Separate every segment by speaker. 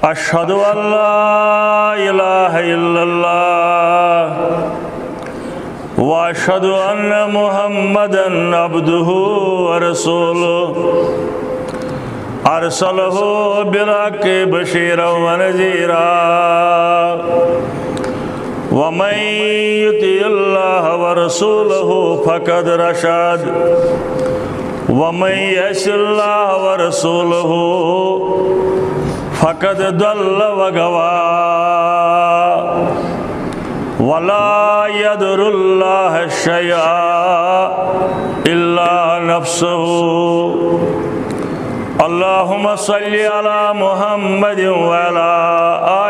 Speaker 1: أشهد أن لا إله إلا الله وأشهد أن محمدًا عبده ورسوله أرسله بالحق بشيرا ونذيرا ومن يطع الله ورسوله فقد رشد ومن يعص الله ورسوله فقد ضل وغوى ولا يضر الله شيئا إلا نفسه اللهم صل على محمد وعلى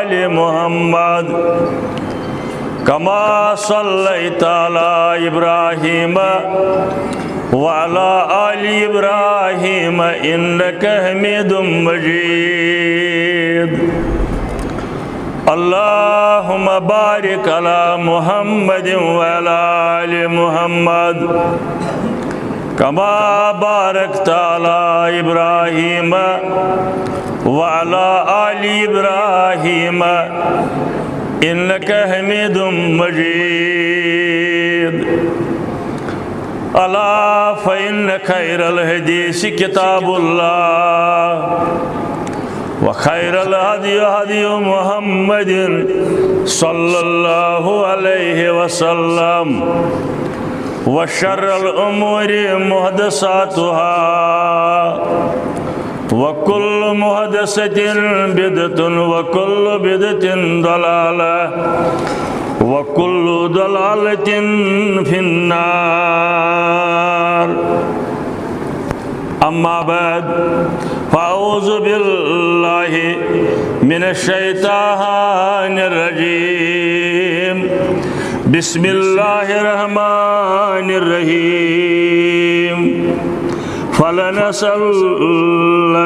Speaker 1: آل محمد كما صليت على إبراهيم وعلى آل إبراهيم إنك حميد مجيد اللهم بارك على محمد وعلى آل محمد كما باركت على إبراهيم وعلى آل إبراهيم إنك حميد مجيد ألا فإن خير الحديث كتاب الله وخير الهدي هدي محمد صلى الله عليه وسلم وشر الأمور محدثاتها وكل محدثة بدعة وكل بدعة ضلالة وكل ضلالة في النار أما بعد فأعوذ بالله من الشيطان الرجيم بسم الله الرحمن الرحيم فلنسألن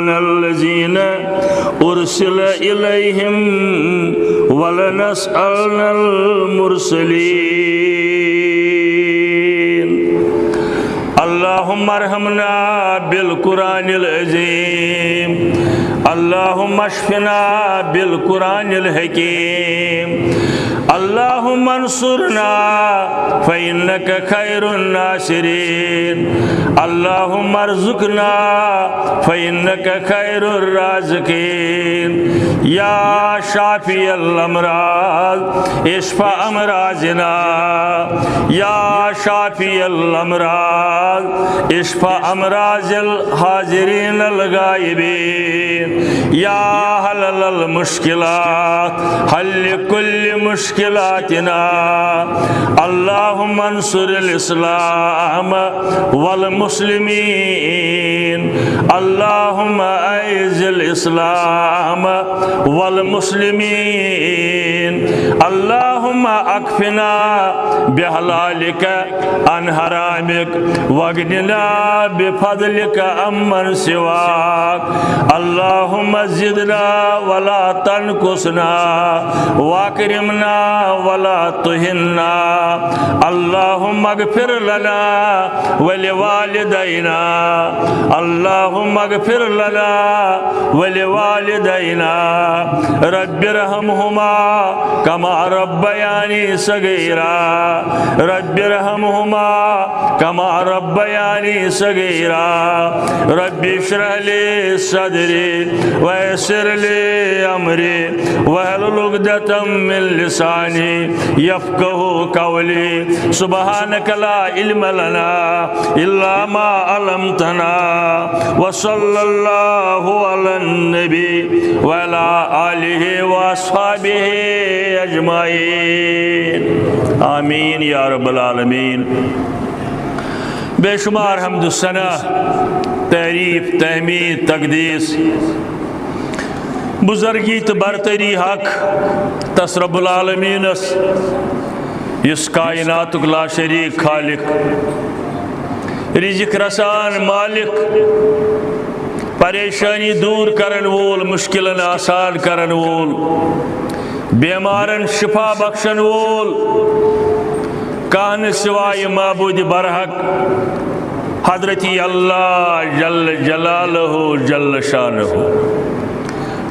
Speaker 1: الذين أرسل إليهم ولنسألن المرسلين اللهم ارحمنا بالقرآن العظيم اللهم اشفنا بالقرآن الحكيم اللهم انصرنا فإنك خير الناصرين اللهم ارزقنا فإنك خير الرازقين يا شافي الأمراض اشفى أمراضنا يا شافي الأمراض اشفى أمراض الحاضرين الغائبين يا حلل المشكلات حل كل مشكلاتنا اللهم انصر الإسلام والمسلمين اللهم أعز الإسلام والمسلمين اللهم أكفنا بحلالك عن حرامك واغننا بفضلك عمن سواك اللهم زدنا ولا تنقصنا واكرمنا ولا تهنا اللهم اغفر لنا ولوالدينا اللهم اغفر لنا ولوالدينا رب ارحمهما كما ربياني صغيرا رب ارحمهما كما ربياني صغيرا رب اشرح لي صدري ويسر لي أمري واحلل عقدة من لساني يفقه قولي سبحانك لا علم لنا إلا ما علمتنا وصلى الله على النبي وعلى آله وأصحابه أجمعين آمين يا رب العالمين بے شمار حمد و ثنا تعریف تحمید تقدیس بزرگی تو برتری حق تس رب العالمین اس کائنات لا شریک خالق رزق رسان مالک پریشانی دور کرن وول مشکلن آسان کرن وول بیمارن شفا بخشن وول کان سوائے معبود برحق حضرت اللہ جل جلالہ جل شانہ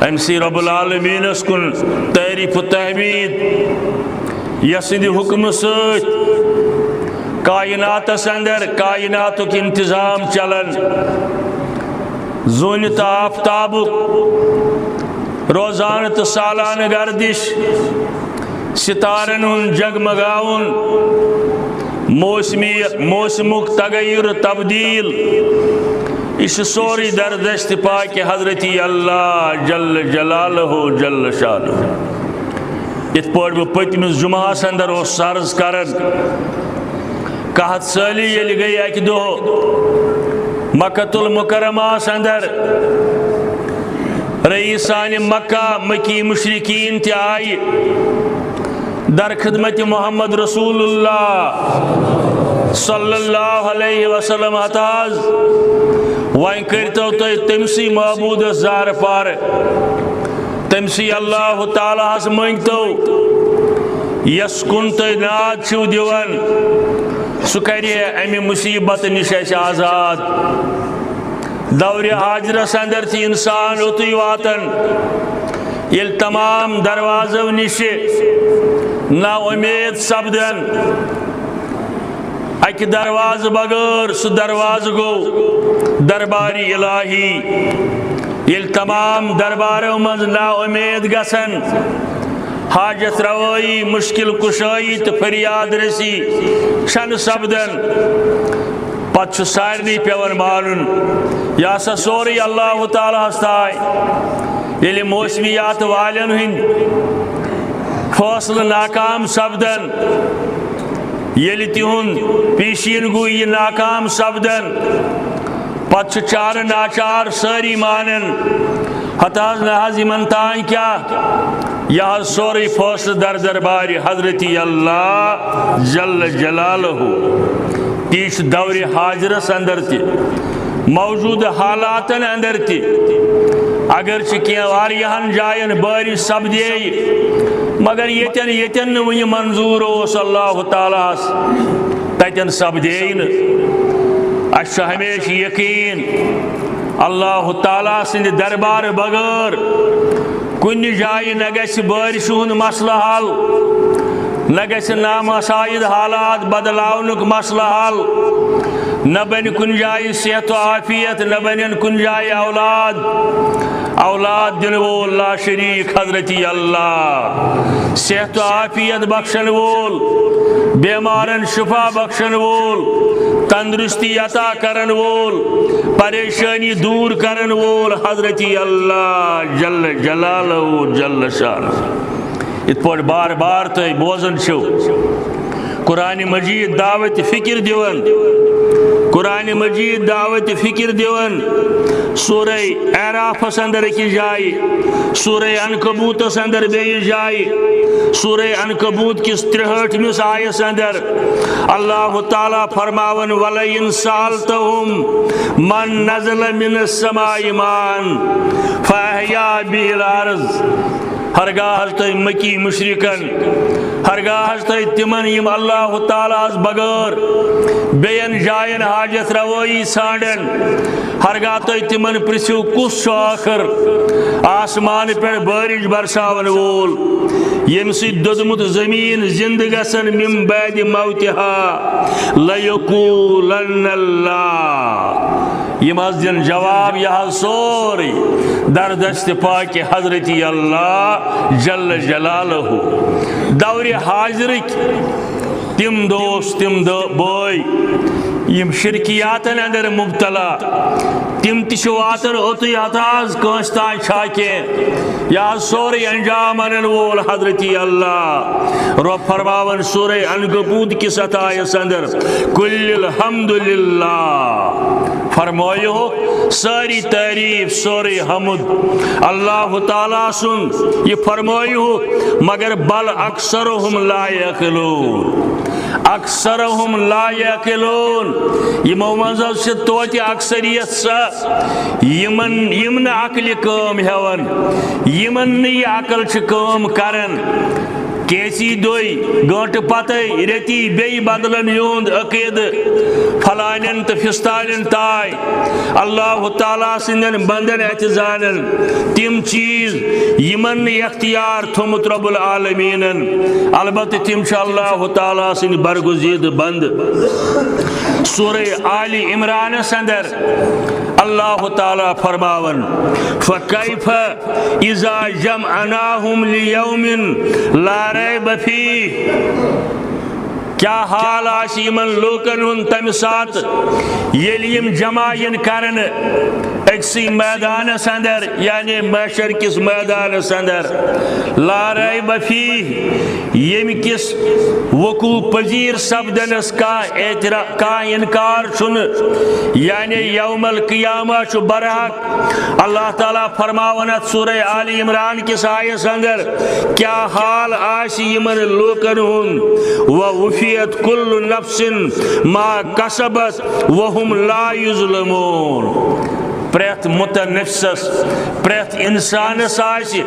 Speaker 1: امسی رب العالمین کن تعریف و تحمید یسند حکم ست کائنات اندر کائنات کی انتظام چلن زون تو آفتاب روزانہ تو سالانہ گردش ستارن ہن جگمگاؤن موسمک تغیر تبدیل اس سوری در دست پاک حضرت اللہ جل جلالہ جل شانہ ات پہ پتمس جمعہ اندر سرز کرن کہت سالی یل گئی ایک دو مکۃ المکرمہ اندر رئیسان مکہ مکی مشرکین تی آئی در خدمت محمد رسول اللہ صلی اللہ علیہ وسلم اتاز وائن کرتو تو تمسی معبود زار پار تمسی اللہ تعالیٰ اس منگتو یس کن تو ناد چھو دیون سکری امی مصیبت نشش آزاد دور حاجرس اندر تی انسان اتوی واتن یل تمام دروازو نش نا امید سبدن اک دروازہ بغیر سو دروازہ گو درباری الہی یل تمام درباروں مز نا امید گسن حاجت روائی مشکل کشائی تو فریاد رسی شن سبدن پتہ سارنی پیون مانن یا سا سوری اللہ تعالیٰ ہستائی یل موسمیات والن ہند فاصل ناکام سبدن یل تہن پیشین گو یہ ناکام سبدن پتہ چار ناچار ساری مانن حتاز نحاظ منتان کیا یہ سوری فاصل در درباری حضرت اللہ جل جلالہ تیش دور حاجرس اندر تی موجود حالاتن اندر تی اگرچہ کیا واریہن جائن باری سبدے مگر یتن ونی منظور اوس اللہ تعالیٰ تتن سبدین اچھا ہمیشہ یقین اللہ تعالیٰ سند دربار بغیر کن جائے نہ گژھِ بارش ہند مسئلہ حل نہ گژھِ نامسائد حالات بدلاونک مسئلہ حل نہ بن کن جائے صحت و عافیت نہ بنن کن جائے اولاد دن وول لا شریک حضرت اللہ صحت و عافیت بخشن وول بیمارن شفا بخشن وول تندرستی عطا کرن وول پریشانی دور کرن وول حضرت اللہ جل جلالہ جل شانہ ات پہ بار بار تو بوزن چھو قرآن مجید دعوت فکر دیون قرآن مجید دعوت فکر دیون سورہ اعراف اندر کی جائی سورہ عنکبوت اندر بے جائی سورہ عنکبوت کس 63 آیت اندر اللہ تعالیٰ فرماون وَلَئِن سَأَلْتَهُمْ مَن نَزَلَ مِنَ السَّمَاءِ مَاءً فَأَحْيَا بِهِ الْأَرْضَ ہرگاہ تو مکی مشرکن ہرگاہ تو تمن یم اللہ تعالیٰ بغیر بین جائن حاجت روائی سانڈن ہرگاہ تو تمن پرسیو کس آخر آسمان پر بارش برساون وول یم سی دودمت زمین زند گسن من بعد موتها لیقولن اللہ یم از دن جواب یہ سوری در دست پاک حضرت اللہ جل جلالہ دور حاضرک تم دوست تم بوئی یم شرکیاتن اندر مبتلا تم تشواتن اوتی حتاز کنستان چھاکے یا سوری انجام انن وول حضرت اللہ رب فرماون سورہ عنکبوت کی ستائیس اندر کل الحمدللہ فرمائیو ساری تعریف سوری حمد اللہ تعالیٰ سن یہ فرمائیو مگر بل اکثرهم لا یقلون اکثرهم لا یقلون یہ مومنزل سے توتی اکثریت سا یمن عقل کام ہیون یمن نی عقل چھ کام کرن کیسی دوئی گھنٹ پتہ رتی بی بدلن یوند عقید فلانن تو فستانن تائے اللہ تعالیٰ سندن بندن اعتزانن تم چیز یمن اختیار تھومت رب العالمین البتہ تم اللہ تعالیٰ سن برگزید بند سورہ آل عمران سندر اللہ تعالیٰ فرماون فکیف اذا جمعناہم لیوم لا ریب فیہ کیا حال آسی یمن لوکن ہن تمہ سات یلیم جمع کرن اکسی میدان سندر یعنی محشر کس میدان سندر لا ریب فیہ یم کس وقوع پذیر سپدنس کا انکار چھن یعنی یوم القیامہ چھ برحق اللہ تعالیٰ فرماونت سورہ آل عمران کس آیس اندر کیا حال آسی یمن لوکن ہن ووفیت کل نفس ما کسبت وهم لا یظلمون پریت متنفسس پریت انسانس آسی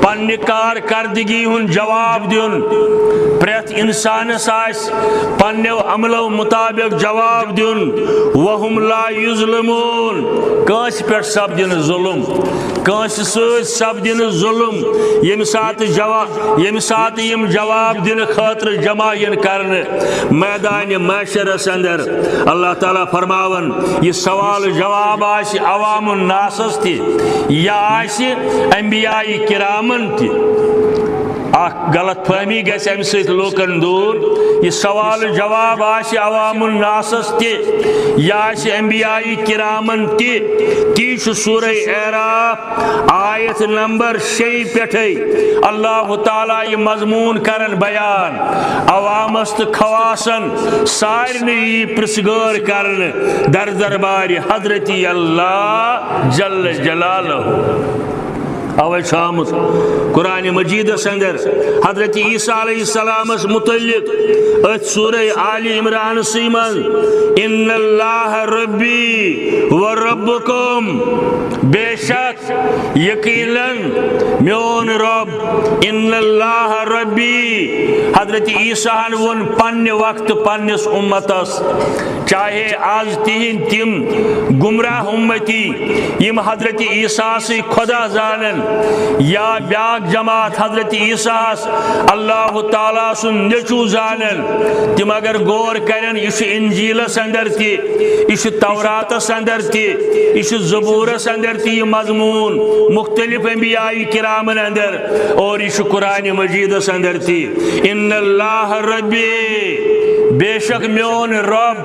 Speaker 1: پنہ کارکردگی ہن جواب دیون پریت انسانس آس پنو عملو مطابق جواب دیون وهم لا یظلمون کانس پہ سپدن ظلم کانس سۭتۍ سپدن ظلم یم سات یم جواب دن خاطر جمع کرن میدان محشرس اندر اللہ تعالیٰ فرماون یہ سوال جواب آس عوام الناسس تہ یا آس انبیاء کرامن تہ غلط فہمی گژھِ امہ سۭتۍ لوکن دور یہ سوال جواب آس عوام الناسس تہ یا آس انبیاء کرامن تہ تی چھ سورہ اعراف آیت نمبر 6 پٮ۪ٹھے اللہ تعالیٰ یہ مضمون کرن بیان عوامس تو خواسن سارنی پرسگار کرن در دربار حضرت اللہ جل جلالہ اوے شامت قرآن مجید اندر حضرت عیسیٰ علیہ السلام متعلق ات سورہ آل عمران سیمن ان اللہ ربی و ربکم بے شک یقیناً میون رب ان اللہ ربی حضرت عیسیٰ ون پنہ وقت پنس امتس چاہے آج تہند تم گمراہ امتی یم حضرت عیسیٰ سے خدا زانن یا بیاک جماعت حضرت عیسیٰ اللہ تعالیٰ سن نچو زانن تم اگر غور کرن یہ انجیلس اندر تہ یہ توراتس اندر تہ یہ زبورس اندر تہ یہ مضمون مختلف انبیاء کرامن اندر اور یہ قرآن مجیدس اندر تہ ان اللہ ربی بے شک میون رب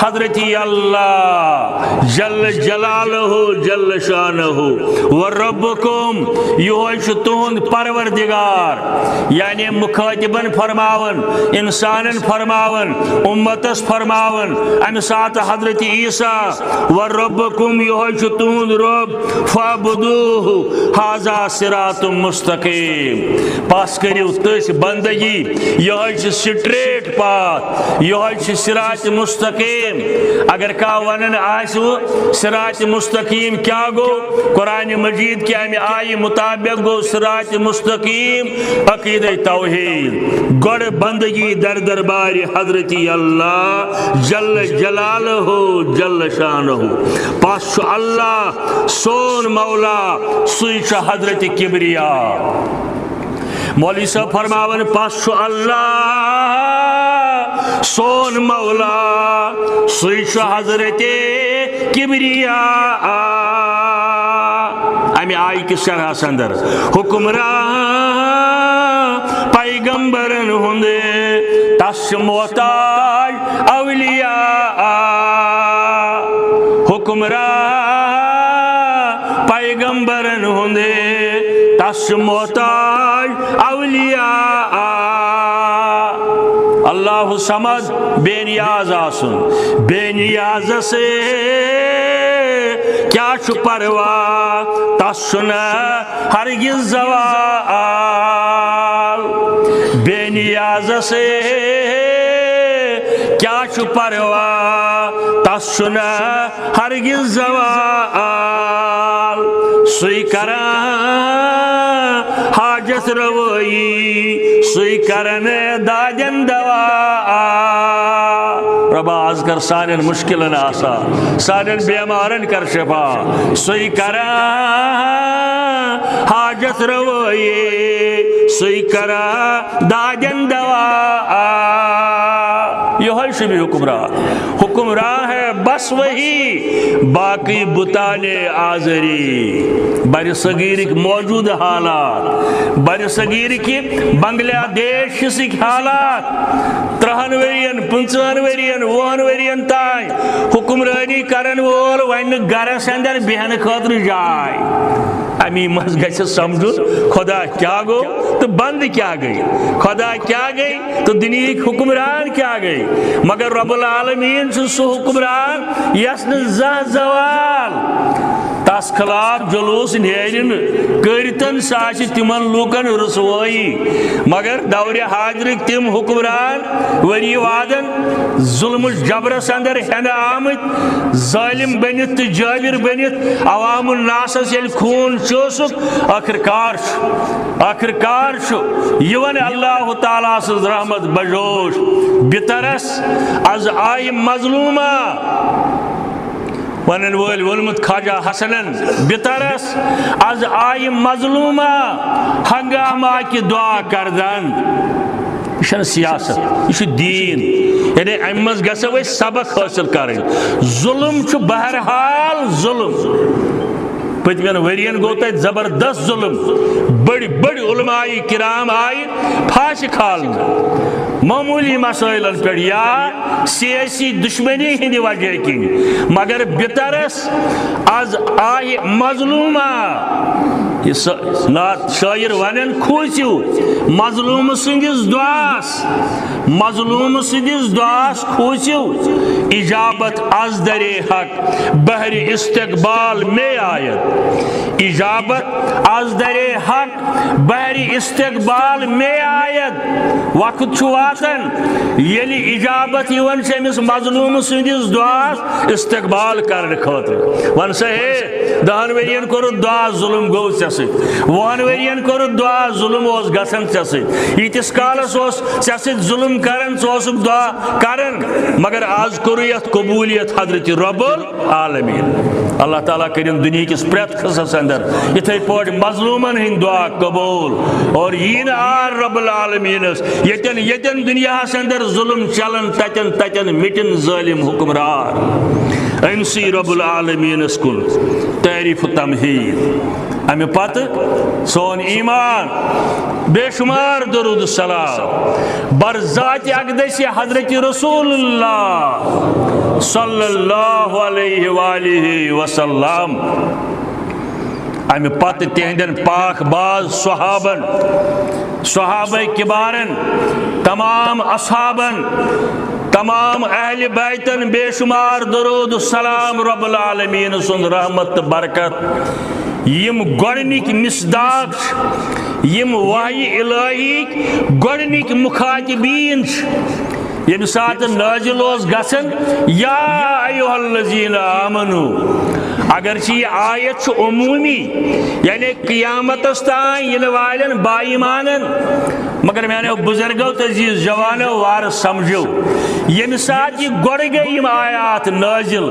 Speaker 1: حضرت اللہ جل جلالہ جل شانہ و ربکم یہ تہند پروردگار یعنی مخاطبن فرماون انسانن فرماون امتس فرماون امہ سات حضرت عیسیٰ و ربکم یہ تہند رب فعبدوہ ھذا صراط مستقیم پس کریو تس بندگی یہ سٹریٹ پاتھ یہ صراط مستقیم اگر کا ونن آسو صراط مستقیم کیا گو قرآن مجید کے ہمیں آئی مطابق گو صراط مستقیم عقید توحید گڑ بندگی در دربار حضرت اللہ جل جلالہ جل شانہ پس اللہ سون مولا سوئی حضرت کبریا مولوی صاحب فرماون پس اللہ سون مولا سوئی حضرت کبریا امی آئی کس شرح سندر حکمران پیغمبرن ہندے تس محتاج اولیاء حکمران پیغمبرن ہندے تس محتاج اولیاء اللہ سمد بے نیاز آسن بے نیاز سے کیا چھ پرواہ تسن ہرگز زوال بے نیاز سے کیا چھ پرواہ تسن ہرگز زوال سوئی کران حاجت روئی سوئی کرن دادن دوا رب آز کر سانن مشکلن آسا سانن بیمارن کر شفا سوئی کرن حاجت روئی سوئی کرن دادن دوا یہ ہے شبی حکمراں ہے بس وہی باقی بتانے آزری بر صغیر کی موجود حالات بر صغیر کی بنگلہ دیش سک حالات 30 ورین 50 ورین 20 ورین تائیں حکمرانی کرن وول ون گرس اندر بہن خاطر جائے امی مز گھس سمجھ خدا کیا گو تو بند کیا گئی خدا کیا گئی تو دنیا حکمران کیا گئی مگر رب العالمین سو حکمران یس زوال تس خلاف جلوس نیرن کرتن ساش تمن لوکن رسوائی مگر دور حاضرک تم حکمران وری وادن ظلم جبرس اندر ہن آمت ظالم بنت جابر بنت عوام الناس یل خون چوسک آخرکار یون اللہ تعالیٰ سز رحمت بجوش بترس از آئی مظلومہ ونن وول ولمت خواجہ حسنن بترس از آئی مظلومہ ہنگامہ کی دعا کردن یہ سیاست یہ دین یعنی امز گھو سبق حاصل کریں ظلم بہرحال ظلم پتمین ورین گو تیت زبردست ظلم بڑی بڑی علماء کرام آئی پھانسی کھالنا معمولی مسائل پر یا سیاسی دشمنی ہندی وجہ کی مگر بترس از آئی مظلومہ شاعر ونن کھوسیو مظلوم سندس دعاس کھوسیو اجابت از در حق بہر استقبال میں آیت اجابت از در حق بہر استقبال میں آیت وقت واتن یلی اجابت یون سمس مظلوم سندس دعاس استقبال کرنے خاطر ون سا ہے 10 ورین کور دعا ظلم گو ژے سۭتۍ 20 ورین کور دعا ظلم اوس گژھان ژے سۭتۍ ییٖتِس کالس اوس ژے سۭتۍ ظلم کران ژٕ اوسُکھ دعا کران مگر آز کوٚر یتھ قبولیت حضرت رب العالمین اللہ تعالیٰ کرن دنیا کس پریت خصس اندر یتھے پٲٹھۍ مظلومن ہند دعا قبول اور یین آر رب العالمین یتن دنیا اندر ظلم چلن تتن مٹن ظالم حکمران امسی رب العالمین کن تعریف تمہید امی پتہ سون ایمان بے شمار درود السلام بر ذات اقدس حضرت رسول اللہ صلی اللہ علیہ وآلہ وسلم امی پتہ تہندن پاک باز صحابہ کبارن تمام اصحابن تمام اہل بیتن بے شمار درود السلام رب العالمین سن رحمت برکت یم گۄڈنِک مصداق یم وحی الہی گۄڈنِک مخاطبین یم سات نازل اوس گژھان یا ایھا الذین آمنو اگرچہ یہ آیت عمومی یعنی قیامت تان ین والن با ایمانن مگر میانو بزرگو تزیز جوانو وار سمجھو یم سات یہ گڑ گئی یم آیات نازل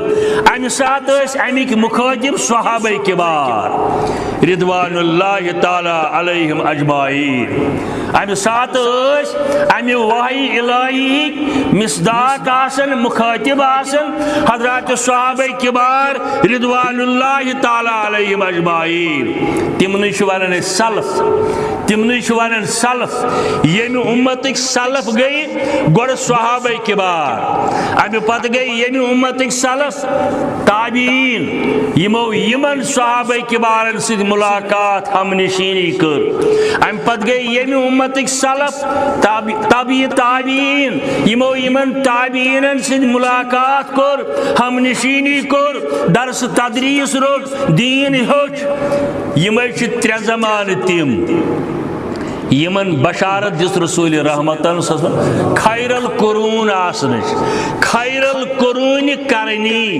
Speaker 1: ام سات اس امیک مخاطب صحابہ کبار رضوان اللہ تعالی علیہم اجمعین ام سات اس امی وحی الہی مصداق آسن مخاطب آسن حضرات صحابہ کبار رضوان اللہ تعالی علیہم اجمعین تمنی شوانن سلف یمی امتک سلف گئی گوڑ صحابہ کبار امی پتہ گئی یمی امتک سلف تابعین یمن صحابہ کبارن سے ملاقات ہم نشینی کر امی پتہ گئی یمی امتک سلف تابعین یمن تابعین سے ملاقات کر ہم نشینی کر درس تدریس روٹ دین ہوچ یمن چھ 3 زمان تیم یمن بشارت دس رسول رحمتن خیر القرون آسنچ خیر القرون کرنی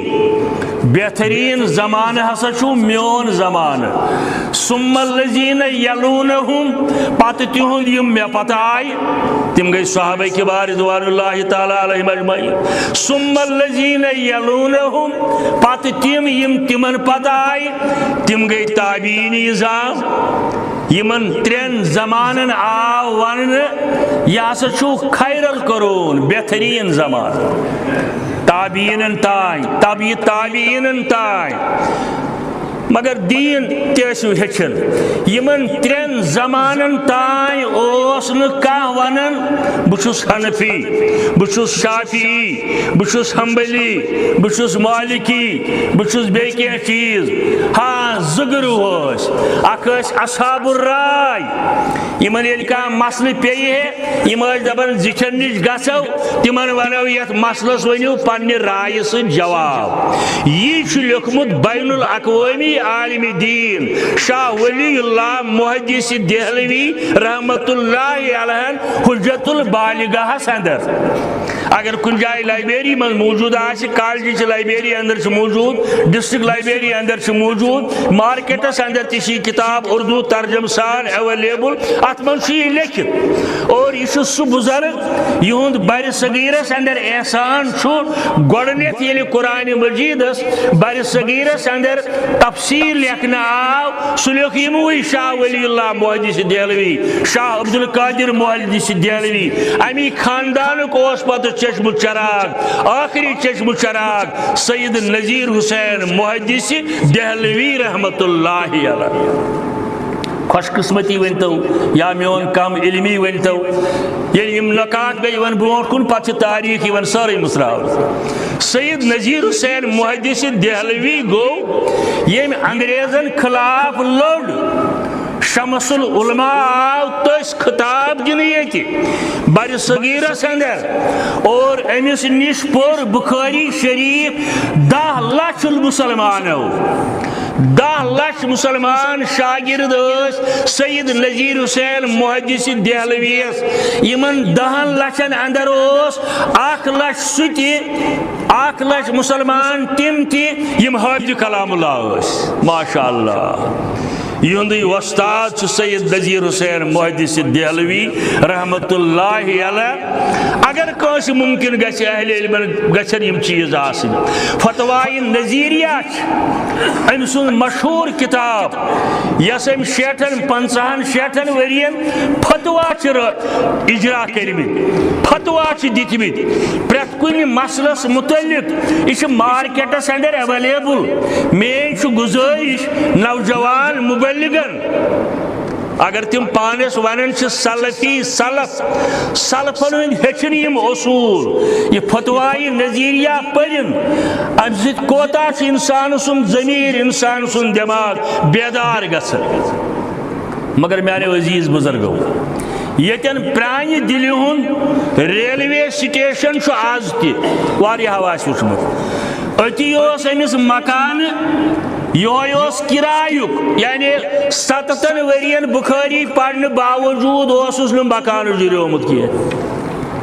Speaker 1: بہترین زمانہ ہسا چھو میون زمانہ ثم الذین یلونہم پتہ تہند یم مے پتہ آئی تم گئی صحابہ کبار رضوان اللہ تعالی علیہم اجمعین ثم الذین یلونہم پتہ تم یم تمن پتہ آئی تم گئی تابعین نظام یمن ترین زمانن آو ون یہ ہسا چھو خیر القرون بہترین زمان تابعین تائیں تابعین تائیں مگر دین تیسو ہچن یمن ترین زمانن تائیں اوس نکاہ ونن بچوس حنفی بچوس شافعی بچوس حنبلی بچوس مالکی بچوس بیکی چیز ہاں زگرو ہوس اکس اصحاب الرائے یمن یل کا مسئلہ پیئی ہے یمن دبن زچن نش گسو تمن ونو یت مسئلس ونیو پنہ رائے سے جواب یہ لیکھمت بین الاقوامی عالم دین شاہ ولی اللہ محدث دہلوی رحمت اللہ علیہ حجت البالغہ اندر اگر کن جائے لائبریری من موجود آسی کالجی چھ لائبریری اندر چھ موجود ڈسٹرکٹ لائبریری اندر چھ موجود مارکیٹس اندر تیسی کتاب اردو ترجم سان اویلیبل اتمن چھ یہ لکھت اور یہ سو بزرگ یہند بر صغیرس اندر احسان چھو گوڑنیت یلی قرآن مجید بر صغیرس اندر تفسیر لکھنا آو سلیخ یموی شاہ ولی اللہ محدث دہلوی شاہ عبدالقادر محدث دہلوی امی خاندان کو اس پتہ چشم چراغ آخری چشم چراغ سید نذیر حسین محدث دہلوی رحمت اللہ علیہ خوش قسمتی ونتو یا میون کم علمی ونتو یعنی نکات گئی ون برونٹ کن پتہ تاریخی ون ساری مسراو سید نذیر حسین محدث دہلوی گو یہ انگریزن خلاف لڑ شمس العلماء آو تس خطاب دنیتی بر صغیرس اندر اور امس نش پور بخاری شریف 10 لچھ المسلمانو 10 لچھ مسلمان شاگرد سید نذیر حسین محدث دہلویس یمن 10 لچھن اندر 1 لچھ ستی 1 لچھ مسلمان تم تی یم حافظ کلام اللہ ماشاء اللہ یہندی وستاد سید نذیر حسین محدث دہلوی رحمت اللہ علیہ اگر کوئی ممکن گھے اہل علم گھن یم چیز آسن فتوائی نظیریہ ام سن مشہور کتاب یس ام 50 ورین فتوا اجرا کرمت فتوا دتمت پریت کن مسلس متعلق یہ مارکیٹس اندر اویلیبل مین گزارش نوجوان مبلغن اگر تم پانس ونن سلفی سلفن ہچن یم اصول یہ فتوائی نظیریہ پرن ام سب کوتا انسان سن ضمیر انسان سن دماغ بیدار گھن مگر میانے عزیز بزرگو یتن پرانی دلی ہند ریلوے سٹیشن آز تہ وچمت اتی امس مکان یہ کرایک یعنی 7 ورین بخاری پڑھنے باوجود اسس مکان جریومت کی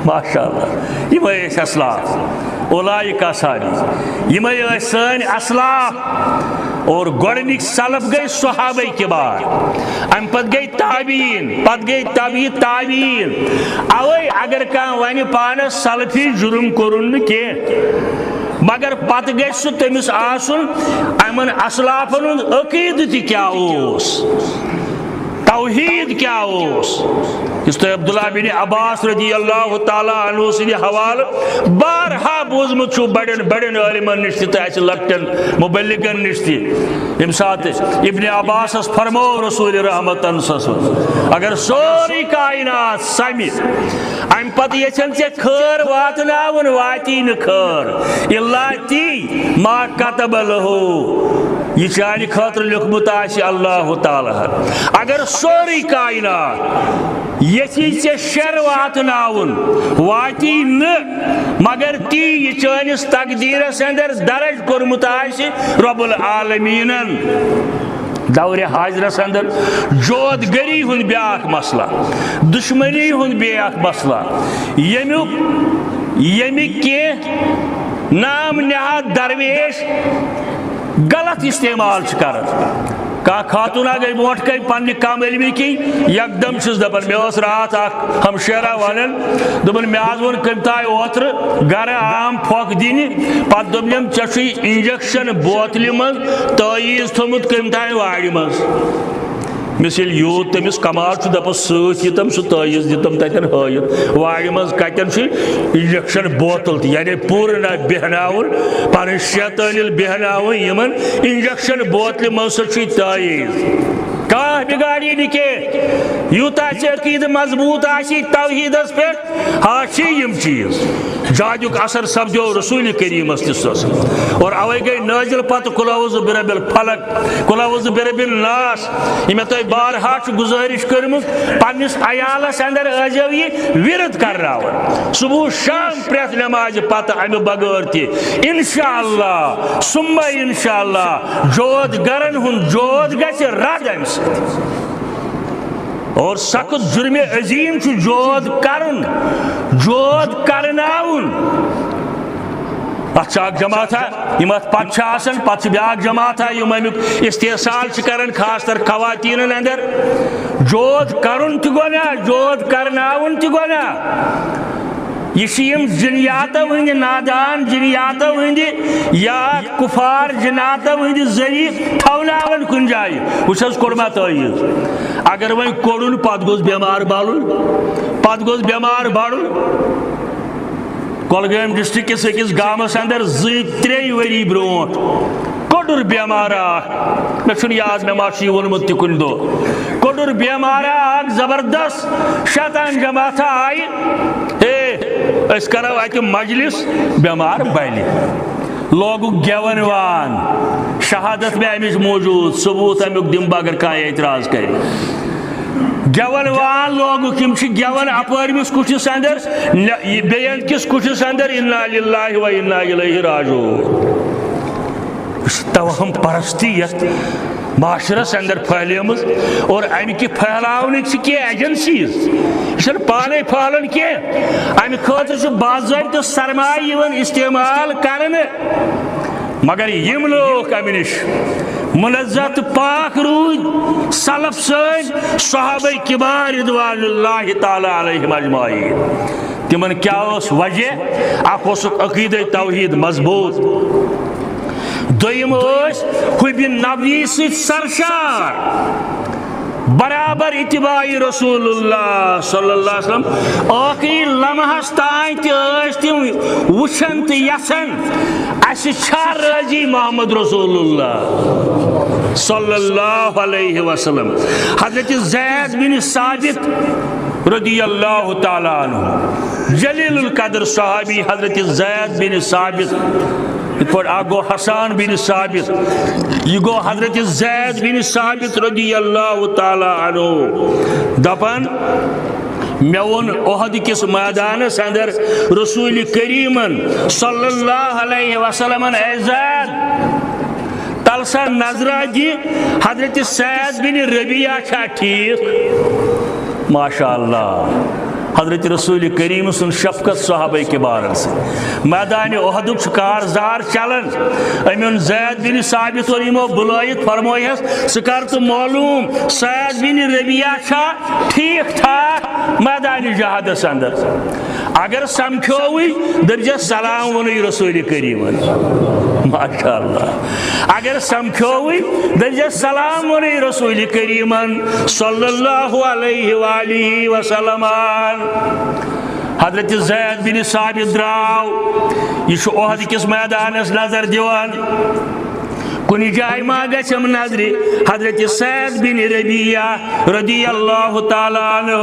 Speaker 1: ماشاء اللہ یہ اسلاف اولئک اصحابی یہ سن اسلاف اور گوڑنک سلف گئی صحابہ کبار ام پت گئی تابعین پت گئی تابعین اوے اگر کان ون پانس سلفی جرم کورن کی مگر پت گھس تمس آسن امن اسلافن عقیدت کیا توحید کیا اس تو عبداللہ بن عباس رضی اللہ تعالیٰ عنہ سے حوالہ بارہا بوزمت چھو بڑن علمن نشتی تیس لکٹن مبلغن نشتی امسات ابن عباس اس فرمو رسول رحمت انسس اگر سوری کائنات سمیت ام پتہ یچن سے خیر واتناون واتی نخیر اللہ تی ما کتب لہو یہ چانی خاطر لکھمت آسی اللہ تعالیٰ اگر سوری کائنات یسی سے شر واتناون واتی ن مگر تی یہ چانس تقدیر اندر درج کرمت آسی رب العالمینن دور حاضرس اندر جود گری ہند بیاکھ مسئلہ دشمنی ہند بیاکھ مسئلہ یمیک کی نام نہاد درویش غلط استعمال کران کا خاتون گئی برو کن پنہ کم علمی کی یکدم دپان مے رات ہمشیرہ ونان دپان مے وون کم تائے اوتر گھر عام پھوک دن پتہ دپنم ژے انجیکشن بوتل من تعیز تھومت کم تائے وارِ مز مس یوت تمس کمال دپس ست یتم سہ تعیز دتم تتن ہائت وارِ مز کتن انجیکشن بوتل یعنی پور نہ بہناون پن شے تعلیل بہناون یمن انجیکشن بوتل مز سہ تعیز کھانا بگاڑی نکے یوتا عقید مضبوط آسی توحیدس پہ ہاشی یم چیز جادیک اثر سپدو رسول کریم تس اور اوے گئی نازل پتہ قل اعوذ برب الفلق قل اعوذ برب الناس یہ میں تہ بارہا گزارش کرمت پنس عیالس اندر ازو یہ ورد کرناون صبح شام پریت نماز پتہ امہ بغیر تہ انشاءاللہ ثم انشاءاللہ جود گرن ہن جود گژھِ رد امہ سۭتۍ اور سخت جرم عظیم جود کرن جود کرناون اتھ جماعت یم ات پتہ پتہ بیاکھ جماعت یم امیک استحصال کران خاص طور خواتین اندر جود کرن تہ گناہ جود کرناون تہ گناہ یہ جنیات ہند نادان جنیات ہند یا کفار جنات ہند ذریعہ تھوناون کن جائے وچھس کورما تعیز اگر وۄنۍ کوڑن پتہ گوٚژھ بیمار بالُن پتہ گوٚژھ بیمار بڑُن کۄلگٲمۍ ڈسٹرک کس أکِس گامس اندر 2-3 ؤری برونٛٹھ کوٚڑُر بیمار اکھ مےٚ چھُنہٕ یاد مےٚ ما چھُ یہِ ووٚنمُت تہِ کُنہِ دۄہ کوٚڑُر بیمار اکھ زبردست شیطان جماعتہ آیہِ أسۍ کرو اتہِ مجلس بیمار بلہِ لوگُکھ گٮ۪وَن وان شہادت میں امِچ موجود ثبوت امیُک دِمہٕ بہٕ اگر کانٛہہ اعتراض کرِ گٮ۪وَن وان لوگُکھ یِم چھِ گٮ۪وَن اپٲرمِس کُٹھِس اندر بیٚیَن کِس کُٹھِس اندر اِنا لِلّٰہِ و اِنا اِلَیہِ راجعوٗن توہم پرستی یتھ معاشرس اندر پھیلیمٕژ اور امہِ کہِ پھیلاونٕکۍ چھِ کینٛہہ ایجنسیز یہ چھنہٕ پانے پھہلان کینٛہہ امہِ خٲطرٕ چھُ باضٲبطہٕ سرمایہ یِوان استعمال کرنہٕ مگر یم لوگ امہِ نِش منزہ تہٕ پاک روٗدۍ سلف سٲنۍ صحابہ کبار رضوان اللہ تعالیٰ علیہم اجمعین تمن کیا اوس وجہ اکھ اوسُکھ عقیدہ توحید مضبوط دویم اوس حب نبی سۭتۍ سرشار برابر اتباع رسول اللہ صلی اللہ علیہ وسلم آخری لمحس تائیں تم وچھن تو یسن اس چھا راضی محمد رسول اللہ صلی اللہ علیہ وسلم حضرت زید بن ثابت رضی اللہ تعالیٰ عنہ جلیل القدر صحابی حضرت زید بن ثابت گو حسان بن ثابت یہ گو حضرت زید بن ثابت رضی اللہ تعالیٰ عنہ دپان مےٚ ووٚن احد کس میدانس اندر رسول کریمن صلی اللہ علیہ وسلم اے زید تلسا نظرہ دی حضرت سید بن ربیعہ چھا ٹھیک ماشاء اللہ حضرت رسول کریم سن شفقت صحابہ کبارن سے میدان احدک کارزار چلن امن زید بن ثابت اور یمو بلائت فرمویس سکر تو معلوم سید بن ربیعہ چھا ٹھیک ٹھاک میدان جہادس اندر اگر سمکھوی درجہ سلام ونی رسول کریمن ماشاء اللہ اگر سمکھوی درجہ سلام ونی رسول کریمن صلی اللہ علیہ وآلہ وسلم حضرت زید بن ثابت دراو یہ احد کس میدانس نظر دیوان کنی جائے ما گژھم نظر حضرت سید بن ربیعہ رضی اللہ تعالیٰ عنہ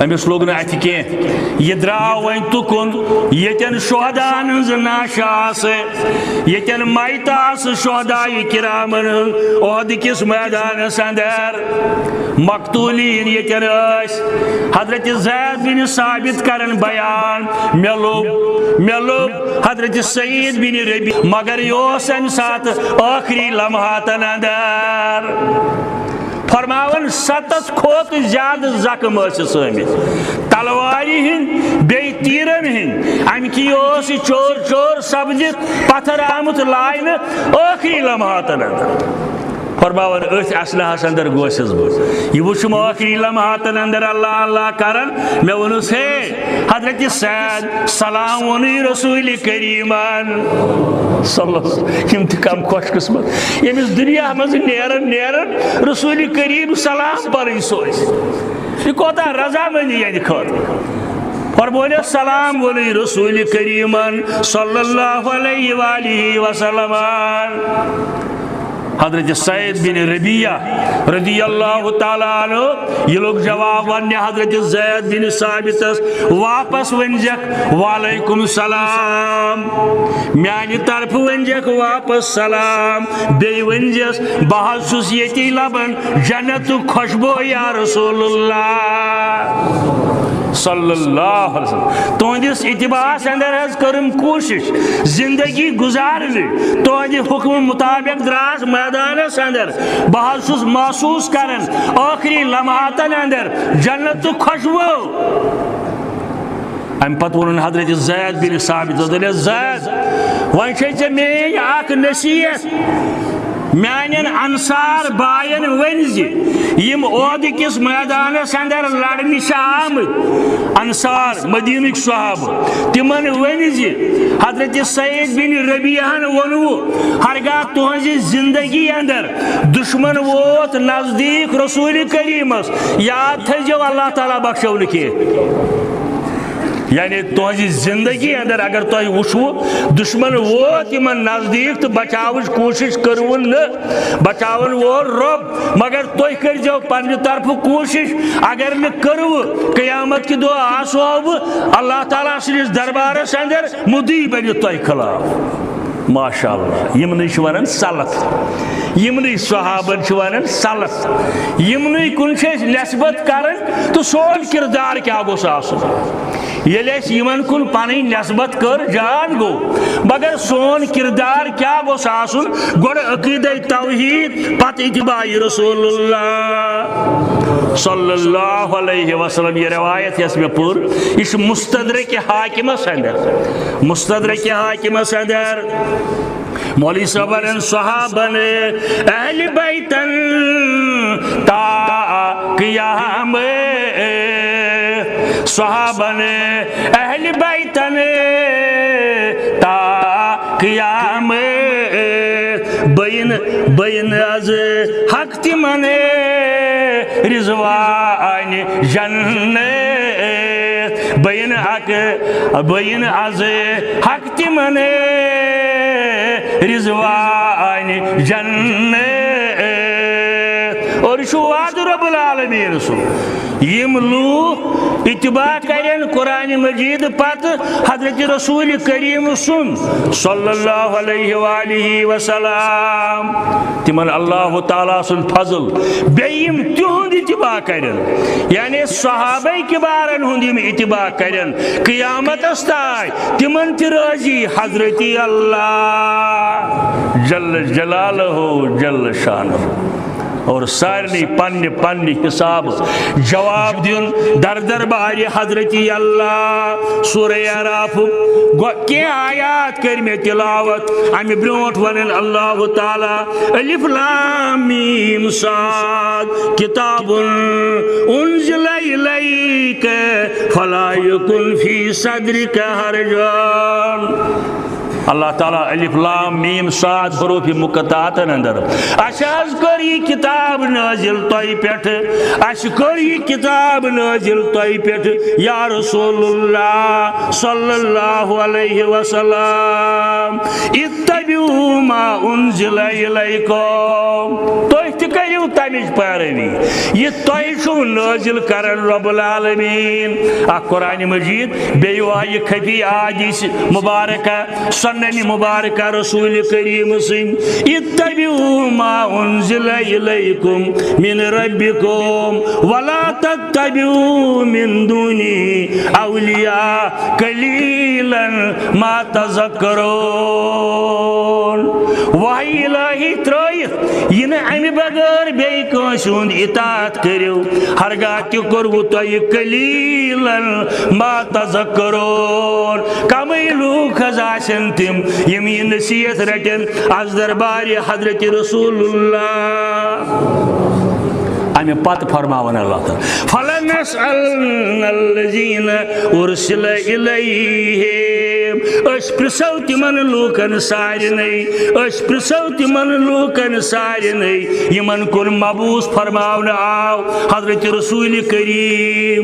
Speaker 1: امس لوگ نا اتھ کی یہ دراو ون تکن یتن شہدان ہنز ناشاس یتن مائتاس شہدائی کرامن عہد کس میدانس اندر مقتولین یتن اس حضرت زید بن ثابت کرن بیان ملوب حضرت سعید بن ربی مگر یوس ام سات آخری لمحاتن اندر فرماون 7 کھوت زیادہ زخم سمت تلواری ہند بی تیرن ہند ام کی چور چور سپدت پتھر آمت لائن آخری لمحاتن اندر فرماون اتھ اسلحس اندر گوسس بہ یہ وچم آخری لمحاتن اندر اللہ اللہ کرن میں ونس ہے حضرت سید سلام ونی رسول کریمان صلی اللہ علیہ وسلم یم تہ کم خوش قسمت یمس دنیا مز نیرن رسول کریم سلام پرن سوز یہ کوتا رضامندی یعنی خاطر فرمونے سلام ونی رسول کریمان صلی اللہ علیہ وآلہ وسلم حضرت سعید بن ربیہ رضی اللہ تعالیٰ عنہ یہ لوگ جواب ونیا حضرت زید بن ثابت واپس ونجک وعلیکم السلام میانی طرف ونجک واپس سلام بی ونجس بہت سوسیتی لبن جنت خوشبو یا رسول اللہ صلی اللہ علیہ وسلم تہندس اتباعس اندر کرم کوشش زندگی گزارنے تہندِ حکم مطابق دراس میدانس اندر بہت محسوس کرن آخری لمحاتن اندر جنت خوشبو ام پتہ ون حضرت زید بن ثابت زید ون چھ میری اخ نصیحت میانن انصار باین ونز یم عہد کس میدانس اندر لڑنہ آمت انصار مدینک صحابہ تمن ونز حضرت سعید بن ربیعہن ونو ہرگاہ تہذی زندگی اندر دشمن ووت نزدیک رسول کریمس یاد تھو اللہ تعالیٰ بخشو نکی یعنی تہذی زندگی اندر اگر تہ وچھو دشمن ووت یمن نزدیک تو بچاوچ کوشش کرون بچاون وول رب مگر تہ کرجو پنہ طرف کوشش اگر نہ کرو قیامت کی دعا آسو اللہ تعالیٰ سندس دربارس اندر مدعی بنت تہ خلاف ماشاء اللہ یمن ونان سلف یمن صحابن ونان سلف یمن کن نسبت کرن تو سون کردار کیا گوس آسن یل یمن کن پن نسبت کر جان گو مگر سون کردار کیا گوس آسن گوڑ عقیدہ توحید پتہ اتباع رسول اللہ صلی اللہ علیہ وسلم یہ روایت یس میں پور یہ مستدرک حاکمس اندر مستدرک حاکمس اندر مولوی صاحبن صحابن اہل بیتن تا قیام صحابن اہل بیتن تا قیام بین از حق تمن رضوان جنت بین از حق تمن رضوان جنت اور شو وعد رب العالمین سو یم لوگ اتباع کرن قرآن مجید پت حضرت رسول کریم سن صلی اللہ علیہ وآلہ وسلم تمن اللہ تعالیٰ سن فضل بیم تہند اتباع کرن یعنی صحابہ کبارن ہند اتباع کرن قیامت استائے تمن تراجی حضرت اللہ جل جلالہ جل شانہ اور سارنی پنی حساب جواب دن در دربار حضرت اللہ سورہ اعراف کی آیات کر میں تلاوت امی برونٹ ونن اللہ تعالی الف لام میم صاد کتاب انزل الیک فلا یکن فی صدرک حرج اللہ تعالیٰ الف لام میم صاد حروف مقطعات اندر اشاز کر یہ کتاب نازل توئی پیٹھ اش کر یہ کتاب نازل توئی پیٹھ یا رسول اللہ صلی اللہ علیہ وسلم اتبعوا ما انزل الیکم توئی تکریو تمیج پیروی یہ توئی شو نازل کرن رب العالمین قرآن مجید بیو آئی خفی آدیس مبارکہ سنن مبارکہ رسول کریم سن اتبعوا ما انزل الیکم من ربکم ولا تتبعوا من دونی اولیاء قلیلا ما تذکرون وحی الہی ترائیت ین امی بغیر بے کانسون اطاعت کریو ہرگاہ تی کرو تو یہ قلیلا ما تذکرون کمی لوگ خزاشن تم یمی نصیحت رٹن از دربار حضرت رسول اللہ امی پت فرماون اللہ تعالی فَلَنَسْأَلْنَ الَّذِينَ أُرْسِلَ إِلَيْهِمْ اس پرسو تمن لوکن سارنی اس پرسو تمن لوکن سارنی یمن کن مبوس فرماون آو حضرت رسول کریم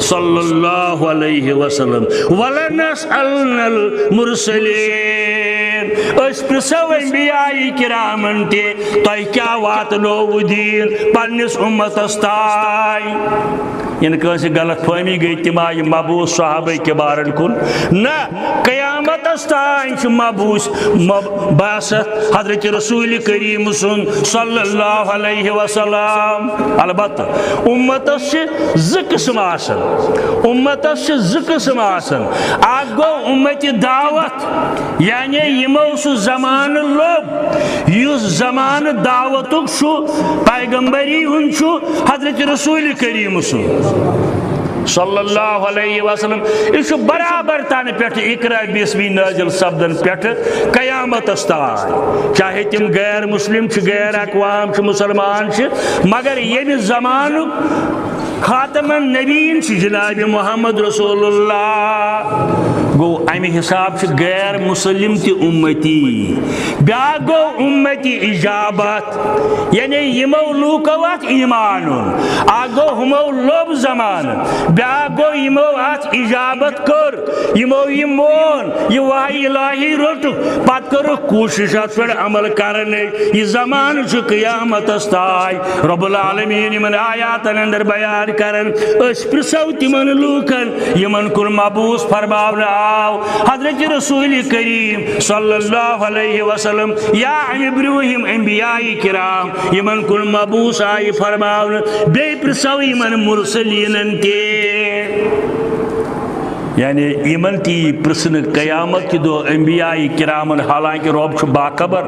Speaker 1: صلی اللہ علیہ وسلم وَلَنَسْأَلْنَ الْمُرْسَلِينَ اس پرسو انبیاء کرامن تے تۄہہِ کیا واتنو دین پنس امت استائی ان کانسی غلط فہمی گئی تم آئی مبوس صحابہ کبارن کن نا قیامت استائی چھ مبوس باسط حضرت رسول کریم سن صلی اللہ علیہ وسلم البتہ امت چھ زٕ قسم آسن امت چھ زٕ قسم آسن اکھ گو امت دعوت یعنی یمو سو زمان لوب یس زمان دعوتک شو پیغمبری ہن چھو حضرت رسول کریم سن صلی اللہ علیہ وسلم یہ برابر تان پیٹھ اقرا بیسویں نازل سپدن پیٹھ قیامت استائی چاہے تم غیر مسلم غیر اقوام مسلمان مگر یہ زمان خاتم النبیین جناب محمد رسول اللہ گو امی حساب غیر مسلم تی امتی بیا گو امتی اجابت یعنی یمو لوکوات ایمان آگو ہمو لوب زمان بیا گو یمو آت اجابت کر یمو یمون یہ وحی الہی روٹ پت کرو کوششات پر عمل کرنے یہ زمان چھ قیامت استائی رب العالمین من آیات اندر بیان کرن اس پرسو تمن لوکن یمن کن مبوس فرماون آو حضرت رسول کریم صلی اللہ علیہ وسلم یا ابراہیم انبیاء کرام یمن کن مبوس آئی فرماون بے پرسو یمن مرسلین تے یعنی ایمن تی پرسن قیامت کی دو انبیاء کرامن حالانکہ رب چھو باخبر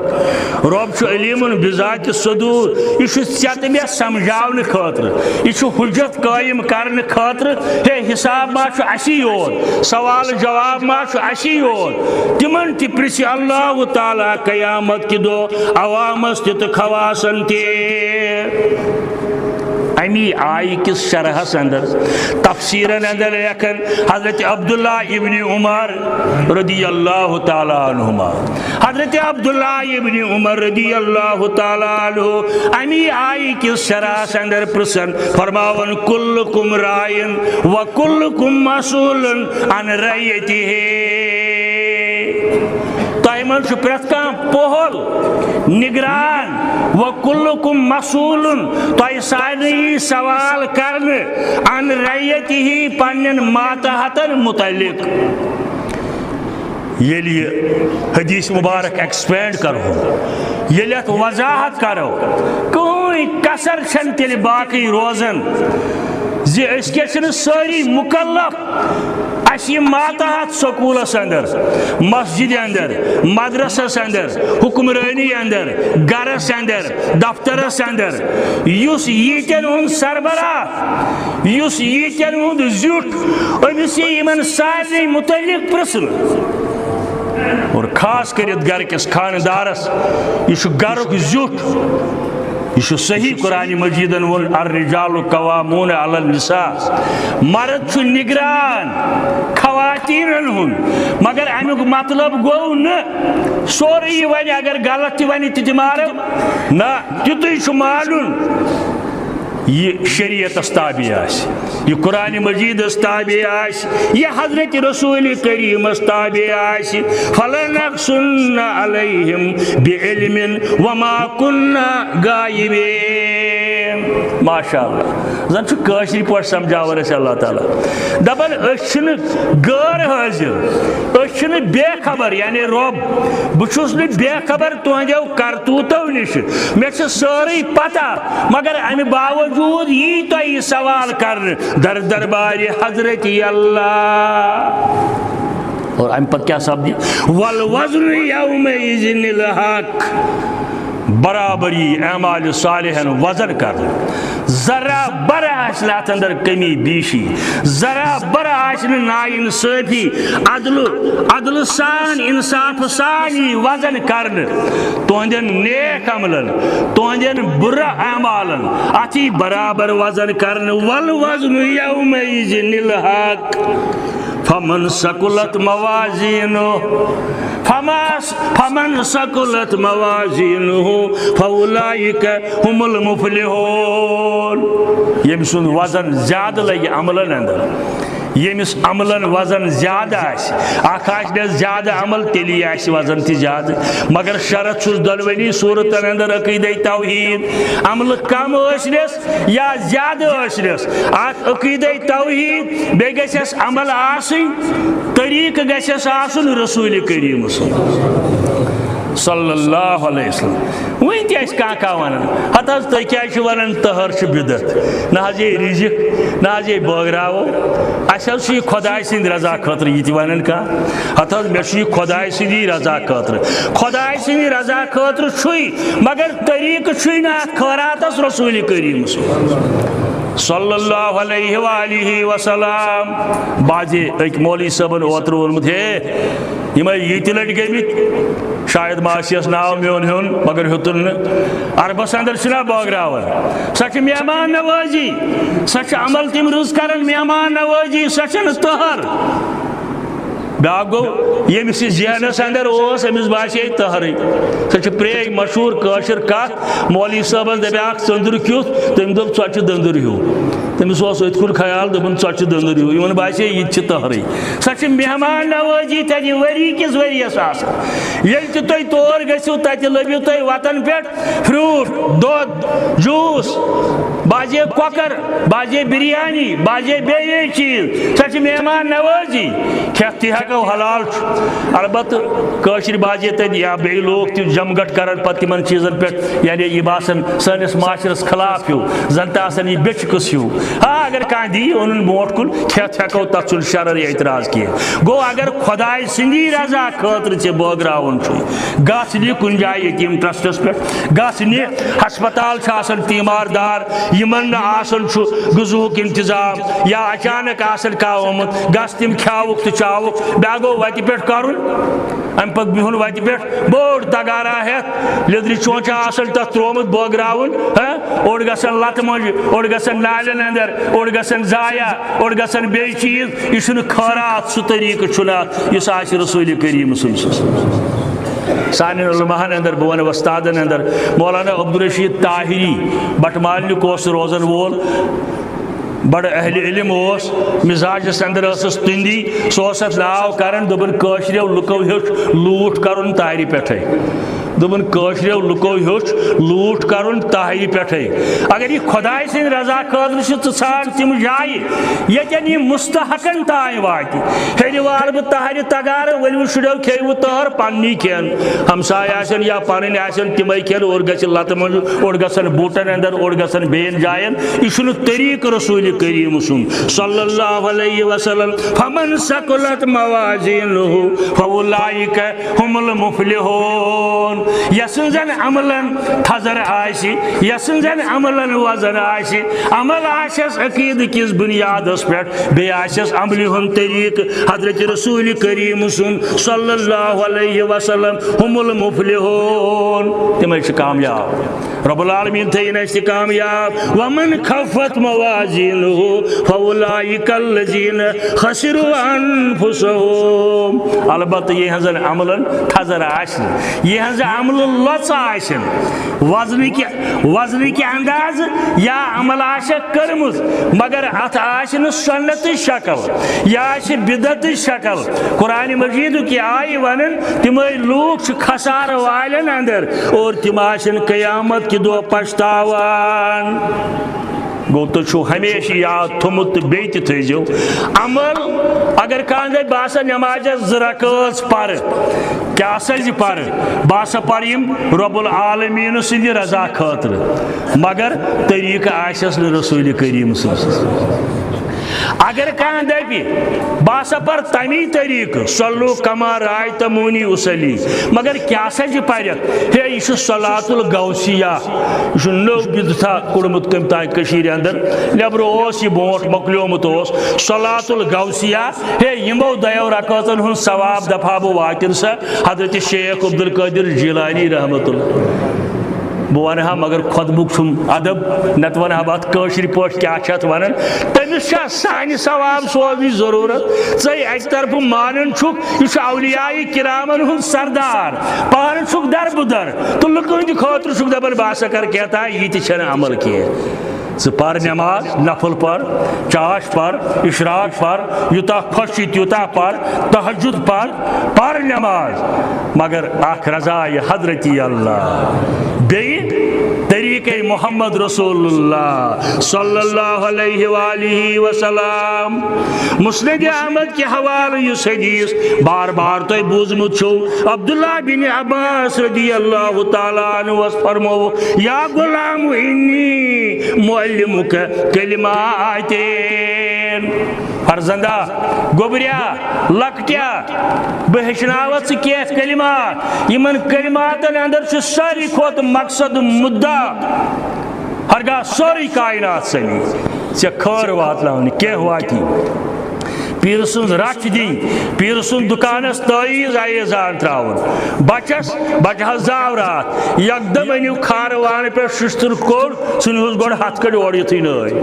Speaker 1: رب چھو علیمن بذات صدور یہ چھو سیتمیہ سمجھاون خاطر یہ چھو حجت قائم کرن خاطر ہے حساب ما چھو اسی یوت سوال جواب ما چھو اسی یوت تمن تی پرسی اللہ تعالی قیامت کی دو عوامس تی خواسن تی امی آئی کس شرح اندر تفسیرن اندر لیکن حضرت عبداللہ ابن عمر رضی اللہ تعالیٰ عنہما حضرت عبداللہ ابن عمر رضی اللہ تعالیٰ عنہ امی آئی کس شرح اندر پرسن فرماون کلکم رائن و کلکم مسئول عن رعیتی تائمن چھو پرتکان پوہل نگران وَكُلُّكُمْ مَسْئُولٌ تۄہہِ سارنٕے سوال کرنہٕ عن رعیتِہی پننٮ۪ن ماتحتن متعلق ییٚلہِ یہِ حدیث مبارک ایکسپینڈ کرو ییٚلہِ اتھ وضاحت کرو کٕہٕنۍ کسر چھنہٕ تیٚلہِ باقٕے روزان زِ أسۍ کیٛاہ چھِنہٕ سٲری مُکلف اسی ماتحت سکولس اندر مسجد اندر مدرسس اندر حکمرانی اندر گرس اندر دفترس اندر یس یتن ہند سربراہ یس یتن ہند زیٹ امس یمن سارے متعلق پرسن اور خاص کرت گھر کس خاندارس یہ گھرک زیٹ یہ صحیح قرآن مجیدن ون الرجال قوامون علی النساء مرد نگران خواتین ہن مگر امیک مطلب گو نا سوری ون اگر غلط تہ ون تہ مارو نا تیتھے مانن یہ شریعت استابی آس یہ قرآن مجید استابی آس یہ حضرت رسول کریم استابی آس فلنقصن علیہم بعلم وما كنا غائبین ماشاء اللہ زن چھ کاشری پاٹ سمجھاور اس اللہ تعالی دبن اچھن غیر حاضر اچھن بے خبر یعنی رب بچوس نے بے خبر تہندیو کرتوتو نش مے چھ ساری پتہ مگر امی باوجود یہ تو یہ سوال کر در دربار حضرت اللہ اور ام پت کیا سبدی والوزن یومئذ الحق برابری اعمال صالحن وزن کر ذرا برا آسن ات اندر کمی بیشی ذرا برا آسن ناانصافی عدل سان انصاف سانی وزن کرن تہندین نیک عملن تہندین برا اعمالن اتی برابر وزن کرن والوزن یومئذ الحق فمن ثقلت موازینہ فمن ثقلت موازینہ فاولئک هم المفلحون یم سن وزن زیادہ لگی عملن اندر یمس عملن وزن زیادہ آس زیادہ عمل تیلی آس وزن تی زیادہ مگر شرط چھس دلونی صورتن اندر عقیدہ توحید عمل کم اشنس یا زیادہ اشنس عقیدہ توحید بے گسس عمل آسن طریق گسس آسن رسول کریم صلی اللہ علیہ وسلم وین تی اس کاکا ونن ہتھ حظ تُہۍ کیٛازِ چھِو ونان تہر چھِ بدعت نہ حظ یہ رزق نہ حظ یہ بٲگراوو اَسہِ حظ چھُ یہِ خۄداے سٕنٛدِ رضا خٲطرٕ یہِ تہِ ونان کانٛہہ ہتھ حظ مےٚ چھُ یہِ خۄداے سٕنٛدی رضا خٲطرٕ خۄداے سٕنٛدِ رضا خٲطرٕ چھُے مگر طریقہٕ چھُے نہٕ اَتھ خٲراتس رسوٗلِ کریم صلی اللہ علیہ وآلہ وسلم بازے ایک مولوی صاحبن اوتر وونمت ہے یمے یہ تہ لٹ گمت شاید ماسیس ناو میون ہن مگر ہتن عربس اندر چھنا بٲگراوان سۄ چھِ مہمان نوازی سۄ چھِ عمل تم رٕژ کران مہمان نوازی سۄ چھنہٕ تہر بیاکھ گو یمس ذہنس اندر اوس امس باسے تہرے سہ پریگ مشہور کاشر کت مولوی صاحبس دپیاکھ ژندر کیُتھ تم دپ ژۄچہِ دندر ہیو تمس اوس اتھ کُن خیال دپن ژۄچہِ دندر ہیو یمن باسے یہ تہِ تہرے سہ چھِ مہمان نوازی تتہِ ؤری کِس ؤریس آسان ییٚلہِ تہِ تُہۍ تور گٔژھِو تتہِ لٔبِو تُہۍ وتن پٮ۪ٹھ فروٹ دۄد جوٗس بازے کۄکر بازے بریانی بازے بیٚیہِ چیٖز سۄ چھِ مہمان نوازی کھٮ۪تھ تہِ ہٮ۪کو حلال البتہ کٲشِر بازے تتہِ یا بیٚیہِ لوگ تہِ جمگٹ کران پتہٕ تِمن چیٖزن پٮ۪ٹھ یعنی یہِ باسان سٲنِس معاشرس خلاف ہیوٗ زن تہِ آسان یہِ بیٚچہِ قٕصہٕ ہیوٗ ہاں اگر کانٛہہ دی اونُن برونٛٹھ کُن کھٮ۪تھ ہٮ۪کو تتھ چھُنہٕ شرعی اعتراض کینٛہہ گوٚو اگر خۄداے سٕنٛدی رضا خٲطرٕ ژےٚ بٲگراوُن چھُے گژھ نہِ کُنہِ جایہِ یتیٖم ٹرسٹس پٮ۪ٹھ گژھ نہِ ہسپتال چھِ آسان تیٖمار دار یمن نہٕ آسان چھُ غذہُک انتظام یا اچانک آسان کانٛہہ آمُت گژھ تِم کھیاوُکھ تہٕ چاوُکھ بیٛاکھ گوٚو وتہِ پٮ۪ٹھ کرُن امہِ پتہٕ بِہُن وتہِ پٮ۪ٹھ بوٚڑ تگارا ہٮ۪تھ لیٚدرِ چونچہٕ آسان تتھ ترومُت بٲگراوُن اوٚڑ گژھان لتہٕ مۄنجہِ اوٚڑ گژھان نالین اندر اوٚڑ گژھان ضایع اوٚڑ گژھان بیٚیہِ چیٖز یہِ چھُنہٕ خٲرات سُہ طریقہٕ چھُنہٕ اتھ یُس آسہِ رسوٗلِ کریم سُنٛد سانٮ۪ن علماہن اندر بہٕ ونہٕ وۄستادن اندر مولانا عبدالرشید طاہری بٹمالنیُک اوس روزن وول بڑ اہل علم اوس مزاجس اندر ٲسٕس تُندی سُہ اوس اتھ ناو کران دوٚپُن کٲشریو لُکو ہیوٚچھ لوٗٹھ کرُن تارِ پٮ۪ٹھے دوٚپُن کٲشریو لُکو ہیوٚچھ لوٗٹھ کرُن تارِ پٮ۪ٹھے اگر یہِ خۄداے سٕنٛدِ رضا خٲطرٕ چھِ ژٕ ژھانڈ تِم جایہِ ییٚتٮ۪ن یہِ مستحقن تانۍ واتہِ ہیٚرِ والہٕ بہٕ تہرِ تگارٕ ؤلِو شُرٮ۪و کھیٚیِو تہر پننی کھٮ۪ن ہمساے آسن یا پنٕنۍ آسن تِمے کھٮ۪ن اوٚڑ گژھِ لتہٕ منٛز اوٚڑ گژھن بوٗٹن اندر اوٚڑ گژھن بیٚین جاین یہِ چھُنہٕ طریٖقہٕ رسوٗلِ رسول کریم سن صلی اللہ علیہ وسلم فمن ثقلت موازینہ فاولئک هم المفلحون یسن زن عملن تھزر آسی یسن زن عملن وزن آسی عمل آسس عقید کس بنیاد اس پہ بے آسس عملی ہن طریق حضرت رسول کریم سن صلی اللہ علیہ وسلم هم المفلحون تمہیں کامیاب رب العالمین تھین اس کامیاب ومن خفت موازینہ فاولئک الذین خسروا انفسهم البتہ یہ ہنزن عملن تھزر آسن یہ ہنز عمل لچ آسن وزن کی انداز یا عمل آسک کرمز مگر ات آسن سنت شکل یا آس بدعت شکل قرآن مجید کی آئی ونن تم لوگ خسار والن اندر اور تم آسن قیامت کی دو پشتاوان گو تو ہمیشہ یاد تھومت بیت تھیزو عمل اگر کاندے باسا نماز زرکاز پر کیا سج پر باسا پریم رب العالمین سند رضا خاطر مگر طریقہ آسس رسول کریم اگر کان دپی باسا پر تمی طریق صلو کما رایتمونی اسلی مگر کیا سج پرک ہے یہ صلاۃ الغوثیہ یہ نو بدتھا کڑمت کم تائیں کشیر اندر نبر اوس یہ بونٹ مکلیومت اوس صلاۃ الغوثیہ ہے یمو دیو رکعتن ہن ثواب دفعہ بو واتر سا حضرت شیخ عبدالقادر جیلانی رحمت اللہ بہ ونہا مگر خطبک چھن ادب نت ونہا بات کاشر پاٹ کیا چھت ونن تمس سانہ ثواب سوزنی ضرورت ژے اکہ طرف مانن چھک یہ اولیاء کرامن ہند سردار پان چھک در بدر تو لکن خاطر چھک دپان باسا کر کہتا یہ تہ عمل کی پر نماز نفل پر چاش پر اشراق پر یوتا خوشی تیوتا پر تہجد پر نماز مگر اخ رضا حضرت اللہ بیت طریقہ محمد رسول اللہ صلی اللہ علیہ وآلہ وسلم مسند احمد کے حوالے یہ حدیث بار بار تو بوزمت چھو عبداللہ بن عباس رضی اللہ تعالیٰ عنہ فرمو یا غلام انی معلمک کلمات فرزندہ گوبریا لکٹیا بہشناوت کیس کلمات یمن کلماتن اندر چھ ساری کھوت مقصد مدعا ہرگاہ سوری کائنات سنی ژے خیر واتناونہِ کینٛہہ واتی پیر سن رچ دن پیر سن دکانس تعیز آئیزان تراؤن بچس بچہ زاورات یکدم انیو کھار وان پہ ششتر کور سنوز گوڑ ہاتھ کڑ اوڑ یتھی نئی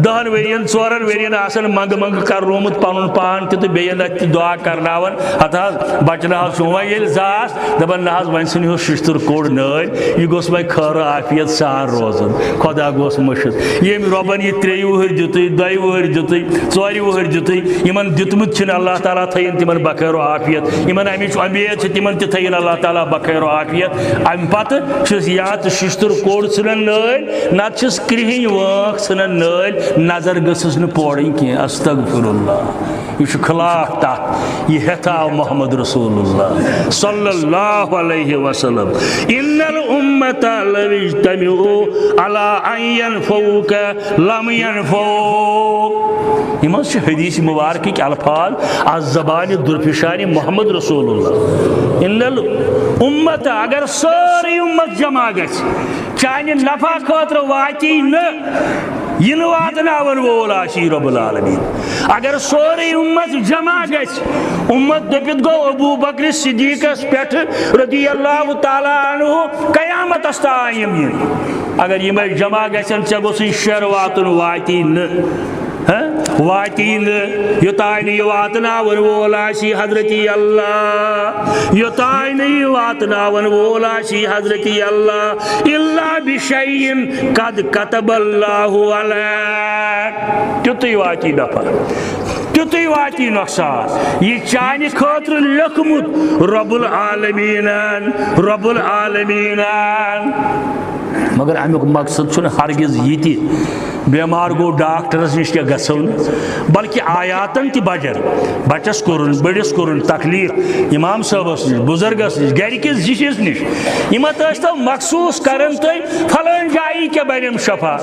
Speaker 1: دہن ورین ژورن ورین آسن منگ منگ کر رومت پنن پان تہ بیٚیہِ لٹہِ دعا کرناون ہتہ حظ بچن حظ وۄنۍ ییٚلہِ زاس دپان نہ حظ وۄنۍ ژھٕنۍہوٗس ششتر کوڑ نٲلۍ یہِ گوٚژھ وۄنۍ خٲر عافیت سان روزُن خۄدا گوٚژھ مٔشِد ییٚمۍ رۄبن یہِ 3 وُہٕرۍ دِتُے 2 وُہٕرۍ دِتُے 4 وُہٕرۍ دِتُے یِمن دیُتمُت چھُنہٕ اللہ تعالیٰ تھٲیِن تِمن بخیر و عافیت یِمن امِچ امید چھِ تِمن تہِ تھٲیِن اللہ تعالیٰ بخیر و عافیت امہِ پتہٕ چھُس یا تہٕ ششتر کوڑ ژھٕنان نٲلۍ نتہٕ چھِس کرٛہِنۍ وٲنٛکھ ژھٕنان نٲلۍ نظر گٔژھٕس نہٕ پورٕنۍ کینٛہہ استغفر اللہ یہ چھُ خلاف تتھ یہ ہیٚتھ آو محمد رسول اللہ صلی اللہ علیہ وسلم ان الامت لو اجتمعوا على ان ينفوك لم ينفوك یہ مز حدیث مبارک الفاظ از زبان درپشان محمد رسول اللہ ان الامت اگر ساری امت جمع گژھِ چانہ نفع خاطر واتی نہ ین واتناون وول آسی رب العالمین اگر سوری امت جمع گژھِ امت دپت گو ابو بکر صدیقس پٮ۪ٹھ رضی اللہ تعالیٰ عنہ قیامتس تام اگر یم جمع گژھن ژےٚ گوٚژھُے شر واتُن واتی نہٕ واتی نہٕ یوٚتانۍ نہٕ یہِ واتناون وول آسی حضرت اللہ یوٚتانۍ نہٕ یہِ واتناون وول آسی حضرت اللہ الا بشیء قد کتب اللہ علیک تیُتُے واتی نفر تیُتُے واتی نۄقصان یہ چانہِ خٲطرٕ لیوٚکھمُت رب العالمینن مگر امیُک مقصد چھُنہٕ ہرگز یہِ تہِ بیمار گو ڈاکٹرس نش کیا گھو بلکہ آیاتن تہ بجر بچس کورن بڑس کورن تکلیف امام صاحبس نش بزرگس نش گرکس زشس نش یمت تو مخصوص کرن تھی فلان جائی کے بنم شفا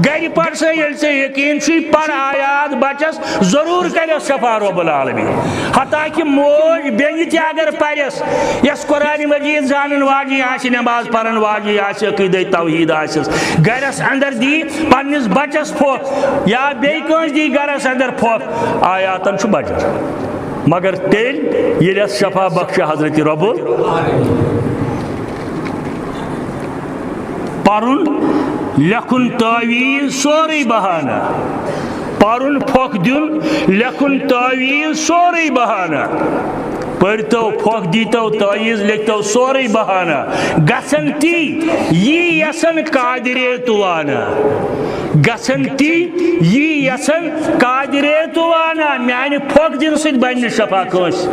Speaker 1: گر پڑ سا یل سے یقین چھ پڑ آیات بچس ضرور کر شفا رب العالمین حتیٰ کہ موج بین تہ اگر پرس یس قرآن مجید زانن واجی آس نماز پرن واجی آس عقیدہ توحید آسس گرس اندر دی پنس بچس پھوت یا بیس دی گرس اندر پھوت آیاتن چھ بجر مگر تیل یہ شفا بخش حضرت رب پرن لکھن تعویز سوری بہانہ پرن پھوک دن لکھن تعویز سوری بہانہ پرتو پھوک دیتو تعویز لکھتو سوری بہانہ گسن تی یہ یسن قادرے توانا گسن تی یہ یسن قادرے توانا میانی پھوک دن سید بین شفا کس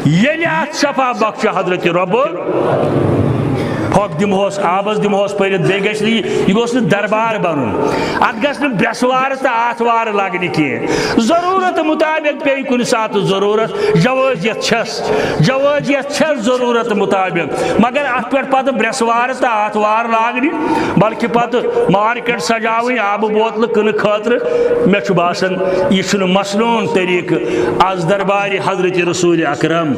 Speaker 1: یلیات شفا بخش حضرت رب پھوک دمہوس آبس دمہوس پرت بی گھس یہ گوس دربار بنن ات گھس برسوار تو آتوار لگنہ کی ضرورت مطابق پی کن سات ضرورت جوازیت چھس ضرورت مطابق مگر ات پہ پتہ برسوار تو آتوار لاگنہ بلکہ پتہ مارکیٹ سجاون آب بوتل کن خاطر مے باسان یہ مسنون طریقہ آز دربار حضرت رسول اکرم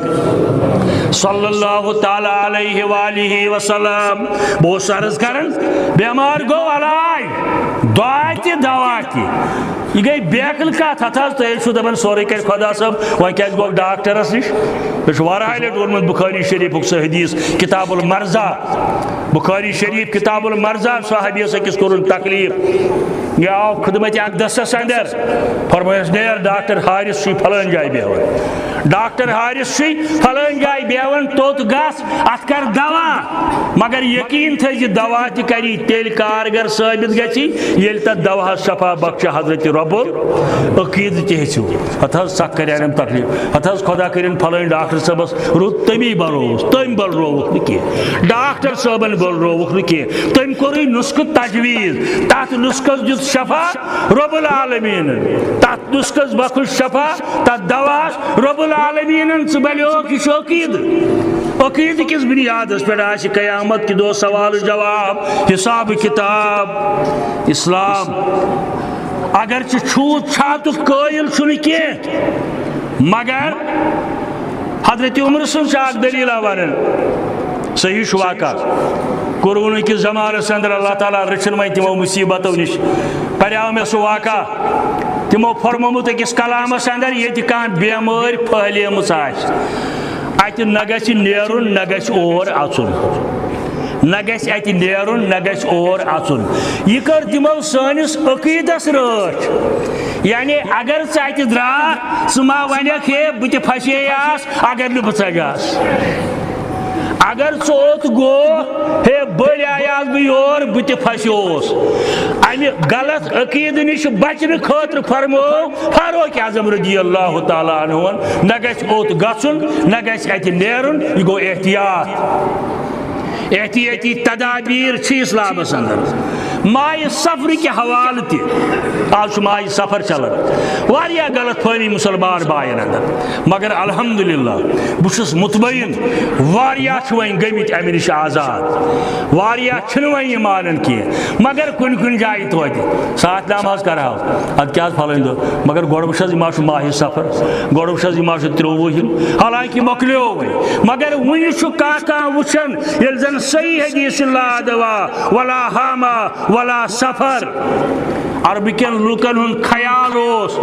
Speaker 1: صلی اللہ تعالی علیہ وآلہ وسلم بہت عرض کرن بیمار گو علاج دعا تہ دوا تہ یہ گئی بیکل کت ہتھ تیل دپان سورے کر خدا صاحب وۄنۍ کیازِ گوٚو ڈاکٹرس نش مے واریاہ لٹہِ ووٚنمُت بخاری شریفُک سہ حدیث کتاب المرضا بخاری شریف کتاب المرضا صحابیس أکِس کوٚرُن تکلیف یہ آو خدمت اقدسس اندر فرمایس نیر ڈاکٹر حارث چھ فلان جائے بیہوان ڈاکٹر حارث چھ فلان جائے بیہوان توت گس ات کر دوا مگر یقین تھے یہ دوا تہ کری تیل کارگر ثابت گژھی ییٚلہِ تتھ دوا شفا بخش حضرت رب عقید تہ ہیٚژھِو ات حظ سخ کریم تکلیف ات حظ خدا کرن فلان ڈاکٹر صاحبس رُت تمی بلروس تم بلرووُکھ نہ کینٛہہ ڈاکٹر صٲبن بلرووُکھ نہ کینٛہہ تم کوٚرُے نسخہٕ تجویز تتھ نسخس دیُت شفا رب العالمین تتھ نسخس بخش شفا تتھ دواس رب العالمین ث بلیوک یہ عقید عقید کس بنیادس پہ آس قیامت کی دو سوال جواب حساب کتاب اسلام اگرچہ چھوت چھاتک قائل چھن کی مگر حضرت عمر سن اخ دلیل ونان صحیح واقع قرون کس زمانس اندر اللہ تعالیٰ رچن وی تمو مصیبتوں نش پریو میں سہ واقع تمو فرمومت أکس کلامس اندر یہ کان بیمار پھہلیمٕژ آسہِ اتہ نہ گژھِ نیرُن نہ گژھِ اور اژُن نہ گژھِ اتہ نیرُن نہ گژھِ اور اژُن یہ کر تمو سٲنِس عقیدس رٲچھ یعنی اگر ژٕ اتہ درٛاکھ ژٕ ما ونکھ ہے بہٕ تہِ پھسییاس اگر نہٕ بہٕ ژجاس اگر ژوت گو ہے بڑ آیاس بہ یور بہ تہ پھسیوس امہ غلط عقید نش بچن خاطر فرمو فاروق اعظم رضی اللہ تعالیٰ عنہ نہ گژھِ اوت گژھن نہ گژھِ اتہ نیرُن یہ گو احتیاطی تدابیر اسلامس اندر ماہ سفر کے حوالہ تہ آج ماہ سفر چلان واریاہ غلط فہمی مسلمان بائن اندر مگر الحمدللہ بہس مطمئن واریاہ ون گمت امہ نش آزاد واریاہ چھن ون یہ مانن کی مگر کن جائیں توتہ ساتھ نام حظ کرو اد کیا پھلن دہ مگر گوڑ وچھس یہ ماہ سفر گوڑ وچھس یہ 23 حالانکہ مکلیو وی مگر ون کان وچھن یل زن صحیح حدیث لا دوا ولا حاما ولا سفر عربکن لوکن ہن خیال اس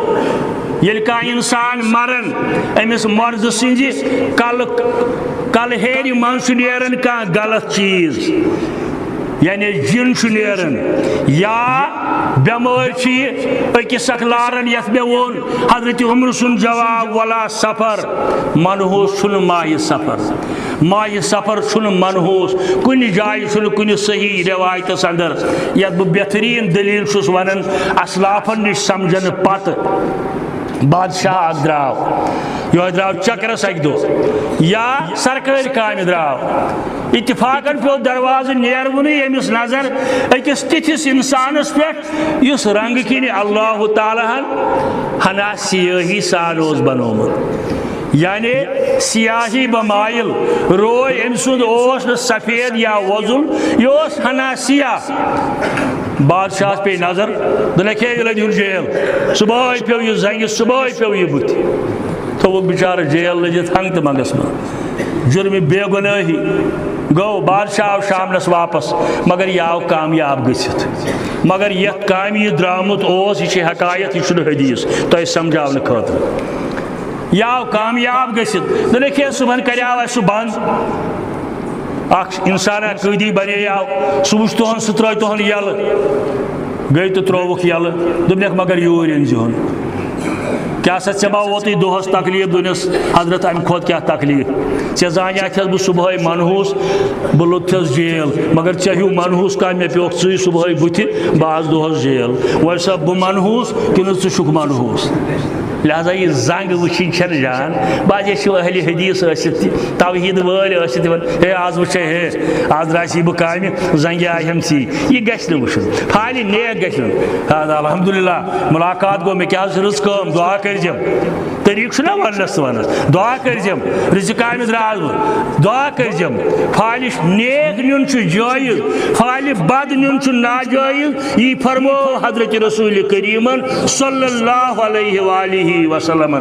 Speaker 1: یل کا انسان مرن امس مرض سنجی کل ہیری من نیرن کا غلط چیز یعنی جن نیرن یا بیمار أکس اخ لارن یت مے وون حضرت عمر سن جواب ولا سفر منحوس چھن ماہ سفر چھن منحوس کن جائے چھن کن صحیح روایتس اندر یت بہ بہترین دلیل چھس ونان اسلافن نش سمجھن پتہ بادشاہ دراو یہ دراو چکرس اک دو یا سرکاری کامہ دراو اتفاقن پیو دروازہ نیرون یمس نظر اکس تتھس انسانس پہ اس رنگ کن اللہ تعالیٰ ہنا سیاہی سان بنومت یعنی سیاہی بمائل روی ام سند سفید یا وزل یہ ہنا سیاہ بادشاہ پہ نظر دلکھے یہ لگی جیل صبح پیو یہ زنگ صبح پیو یہ بت تو بچار جیل لجت ہنگ تو منگس من جرم بے گناہی گو بادشاہ آو شامنس واپس مگر یہ آو کامیاب گھت مگر یہ کام یہ درامت یہ حقایت یہ حدیث تو سمجھاؤن خاطر یہ آو کامیاب گھت دلکھے صبح کریاو سہ بند اخ انسان قیدی بنے آو سہ وچ تہن سہ ترٲے تہن یل گئی تو ترووک یل دوٚپنکھ مگر یور أنزِہون کیا سا ژےٚ ما ووتُے دۄہس تکلیف دُنس حضرت امہ کھۄتہٕ کیٛاہ تکلیف ژےٚ زانیاتھس بہٕ صبحٲے منحوس بہٕ لوٚگتھس جیل مگر ژےٚ ہیوٗ منحوس کانٛہہ مےٚ پیوکھ ژٕے صبحٲے بُتھِ بہٕ آس دۄہس جیل وۄنۍ سا بہٕ منحوس کِنہٕ ژٕ چھُکھ منحوس لہذا یہ زنگ وچھن چھن جان بعض اہل حدیث ٲسِتھ توحید وٲلۍ ٲسِتھ دپان ہے آز وٕچھے ہے آز درٛاسی بہٕ کامہِ زنگہِ آیم ژی یہ گژھِ نہٕ وٕچھُن خالی نیک گژھِ نہٕ الحمدللہ ملاقات گوٚو مےٚ کیٛاہ حظ رٕژ کٲم دعا کٔرزٮ۪م طریٖقہٕ چھُنہ وننس تہٕ ونس دعا کٔرزٮ۪م رٕژِ کامہِ درٛاس بہٕ دعا کٔرزٮ۪م فالہِ نیک نیُن چھُ جٲیز فالہِ بد نیُن چھُ ناجٲیز یی فرمو حضرت رسول کریٖمن صلی اللہ علیہ وآلہ وسلم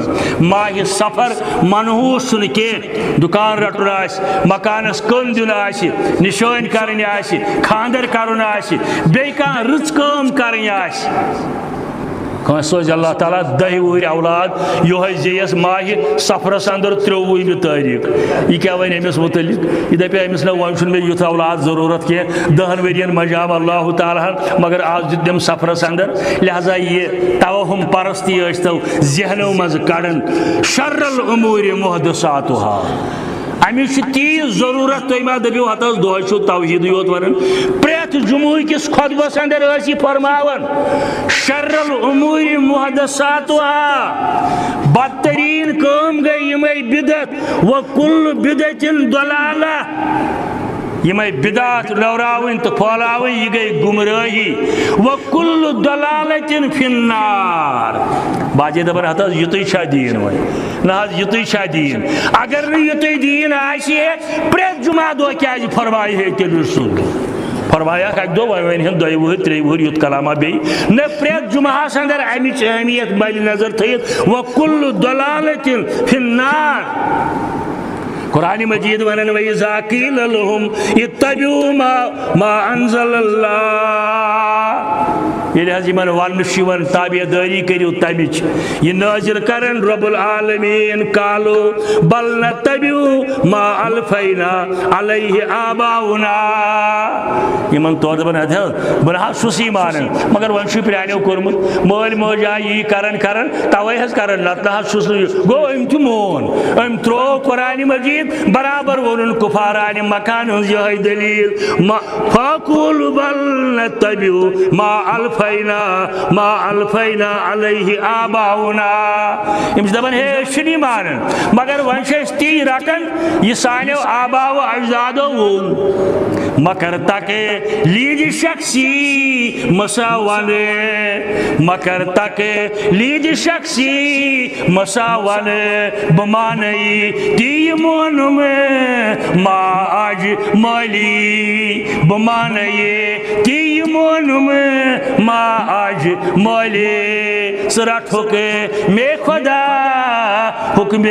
Speaker 1: ماہ سفر منحوس چھُنہٕ کینٛہہ دُکان رٹُن آسہِ مکانس کٔن دیُن آسہِ نِشٲنۍ کرٕنۍ آسہِ خاندر کرُن آسہِ بیٚیہِ کانٛہہ رٕژ کٲم کرٕنۍ آسہِ کٲنٛسہِ سوزِ اللہ تعالیٰ 10 وُہٕرۍ اولاد یِہوٚے زییَس ماہہِ سفرس اندر 23 تٲریٖخ یہِ کیٛاہ وَنہِ أمِس مُتعلق یہِ دَپہِ أمِس نہ وۄنۍ چھُنہٕ مےٚ یُتھ اولاد ضروٗرت کینٛہہ 10 ؤرین منٛجاو اللہ تعالیٰ ہن مگر آز دیُت تٔمۍ سفرس اندر لہذا یہِ توہُم پرستی ٲسۍتو ذہنو منٛزٕ کڑان شر الاموٗرِ محدثاتُہا امچ تیز ضرورت تھی ما دپو ہت دہ چھو توحید یوت ون پریت جمعہ کس خطبس اندر یہ فرماون شر الامور محدثاتها بدترین کام گئی یمے بدعت وکل بدعت ضلالہ یمے بدعت لوراون تو پھولاون یہ گئی گمراہی وکل ضلالۃ فی النار باجے دبر ہت یُتُے چھا دین وۄنۍ نہ حظ یُتُے چھا دین اگر نہٕ یُتُے دین آسہِ پرٛٮ۪تھ جمعہ دۄہ کیٛازِ فرمایہِ ہے تیٚلہِ رسول فرمایا اکہِ دۄہ وۄنۍ ونہِ ہن 2 وُہٕرۍ 3 وُہٕرۍ یُتھ کلامہ بیٚیہِ نہ پرٛٮ۪تھ جمعہس اندر امِچ اہمیت مدِ نظر تھٲیِتھ وکل ضلالۃ فی النار قرآن مجید ونن وَإِذَا قِيلَ لَهُمْ اتَّبِعُوا مَا أَنزَلَ اللَّهُ ییٚلہِ حظ یِمن وننہٕ چھُ یِوان تابع دٲری کٔرِو تمِچ یہِ نٲزِل کرن رب العالمیٖن قالو بل نتبعُ ما الفینا علیہ آباؤنا یِمن طور دپان ہتھ بہٕ نہ حظ چھُس یی مانان مگر وۄنۍ چھُ پرٛانیو کوٚرمُت مٲلۍ مٲج آے یی کران توے حظ کران نتہٕ نہ حظ چھُس نہٕ گوٚو أمۍ تہِ مون أمۍ ترٛوو قرآنِ مجید برابر وونُن کفارانہِ مکان ہٕنٛز یِہوٚے دلیٖل فاقول بل نتبعُ ما الفینا علیہ آباؤنا یِم چھِ دپان ہے أسۍ چھِنہٕ یہِ مانان مگر وۄنۍ چھِ أسۍ تی رٹان یہِ سانیو آباو اجدادو ووٚن مگر تاکہ لیج شخصی مساوانے مگر تاکہ لیج شخصی مساوانے بمانئی تی مونم ما آج مولی بمانئی تی مونم ما آج مولی سرات ہوکے میں خدا حکم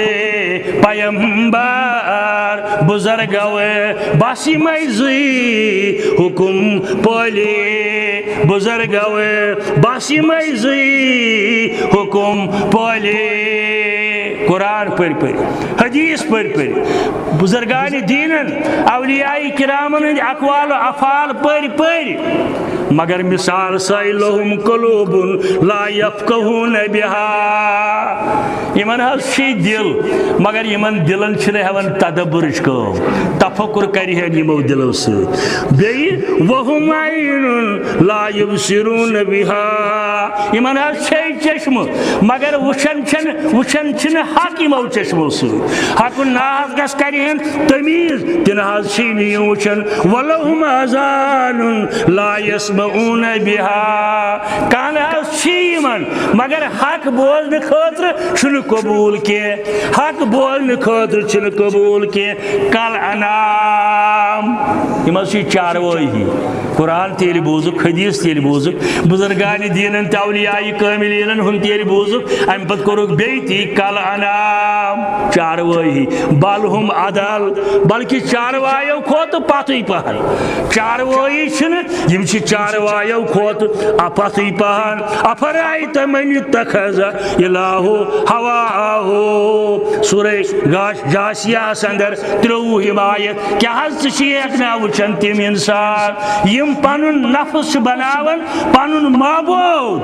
Speaker 1: پیمبر بزرگوے باسی میزی حکم پولی بزرگوے باسی میزی حکم پولی قرآن پڑھ پڑھ حدیث پڑھ پڑھ بزرگان دینن اولیاء کرامن ہند اقوال و افعال پڑھ پڑھ مگر مثال سائی لہم قلوب لا یفقہون بہا یمن چھ دل مگر یمن دلن چھنے ہون تدبرش کو تفکر کری ہے یمو دلو سے بیئی وہم عین لا یبصرون بہا یمن چھ چشم مگر وچن چھن حق یمو چشمو سے حق ناز گس کری ہیں تمیز تنہاز چھینی وچن ولہم آذان لا یسمعون بہا کانہاز چھیمن مگر حق بولن خاطر چھن قبول کے حق بولن خاطر چھن قبول کے کل انام یہ چھ چاروئی ہی قرآن تیل بوزک حدیث تیل بوزک بزرگان دینن تولیاء کاملین ہن تیل بوزک ام پت کرک بیتی کل انام چاروئی ہی بالہم عدل بلکہ چاروائیو کھوت پاتی پہن چاروئی چھن یم چھ چاروائیو کھوت پاتی پہن افرائیت من اتخذ الہو ہواہو سورہ جاسیہ سندر 30 حمایت کیا حض شیخ نا وچن تیم انسان یم پانن نفس بناون پانن معبود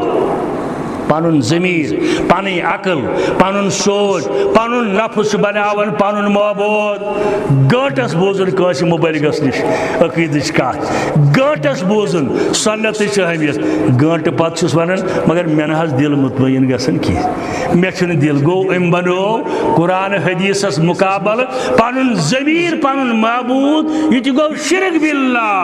Speaker 1: پانن ضمیر پانی عقل پانن سوچ پانن نفس بناون پانن معبود گھنٹس بوزن کاس مبلغس نش عقیدچ کت گھنٹس بوزن سنت اہمیت گھنٹ پتہ چھس ونان مگر مے نہ دل مطمئن گژھن کی مے چھن دل گو ام بنو قرآن حدیثس مقابل پانن ضمیر پانن معبود یہ گو شرک باللہ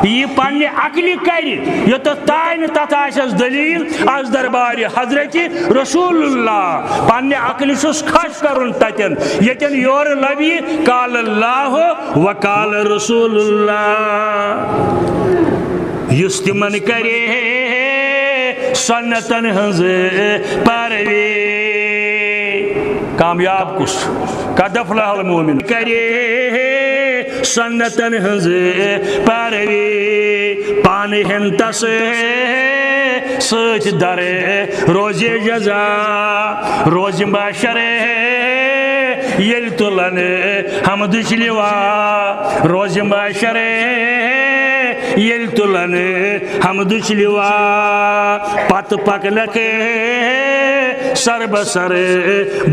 Speaker 1: یہ پنہ عقل کر یوت تائن تتھ آسس دلیل از دربار حضرت رسول اللہ پنہ عقل چھس کھش کرن تتن یتن یور لبی قال اللہ وقال رسول اللہ یس تمن کرے سنتن ہنز پروی کامیاب کس قد افلح المؤمن کرے سنتن ہنز پروی پانی ہنتس سچ درے روز جزا روز محشر یل تلن حمد شلوا روز محشر یل تلن حمد شلوا پت پکنک سر بسر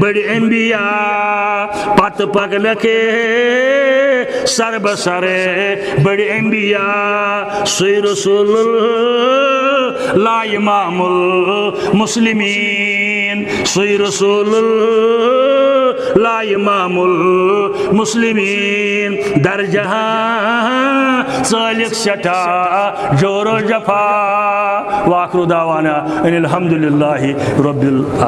Speaker 1: بڑی انبیاء پت پکنک سر بسر بڑی انبیاء سی رسول لا امام المسلمین سی رسول لا امام المسلمین در جہاں صالح سٹھا جور و جفا وآخر دعوانا ان الحمدللہ رب العالمین.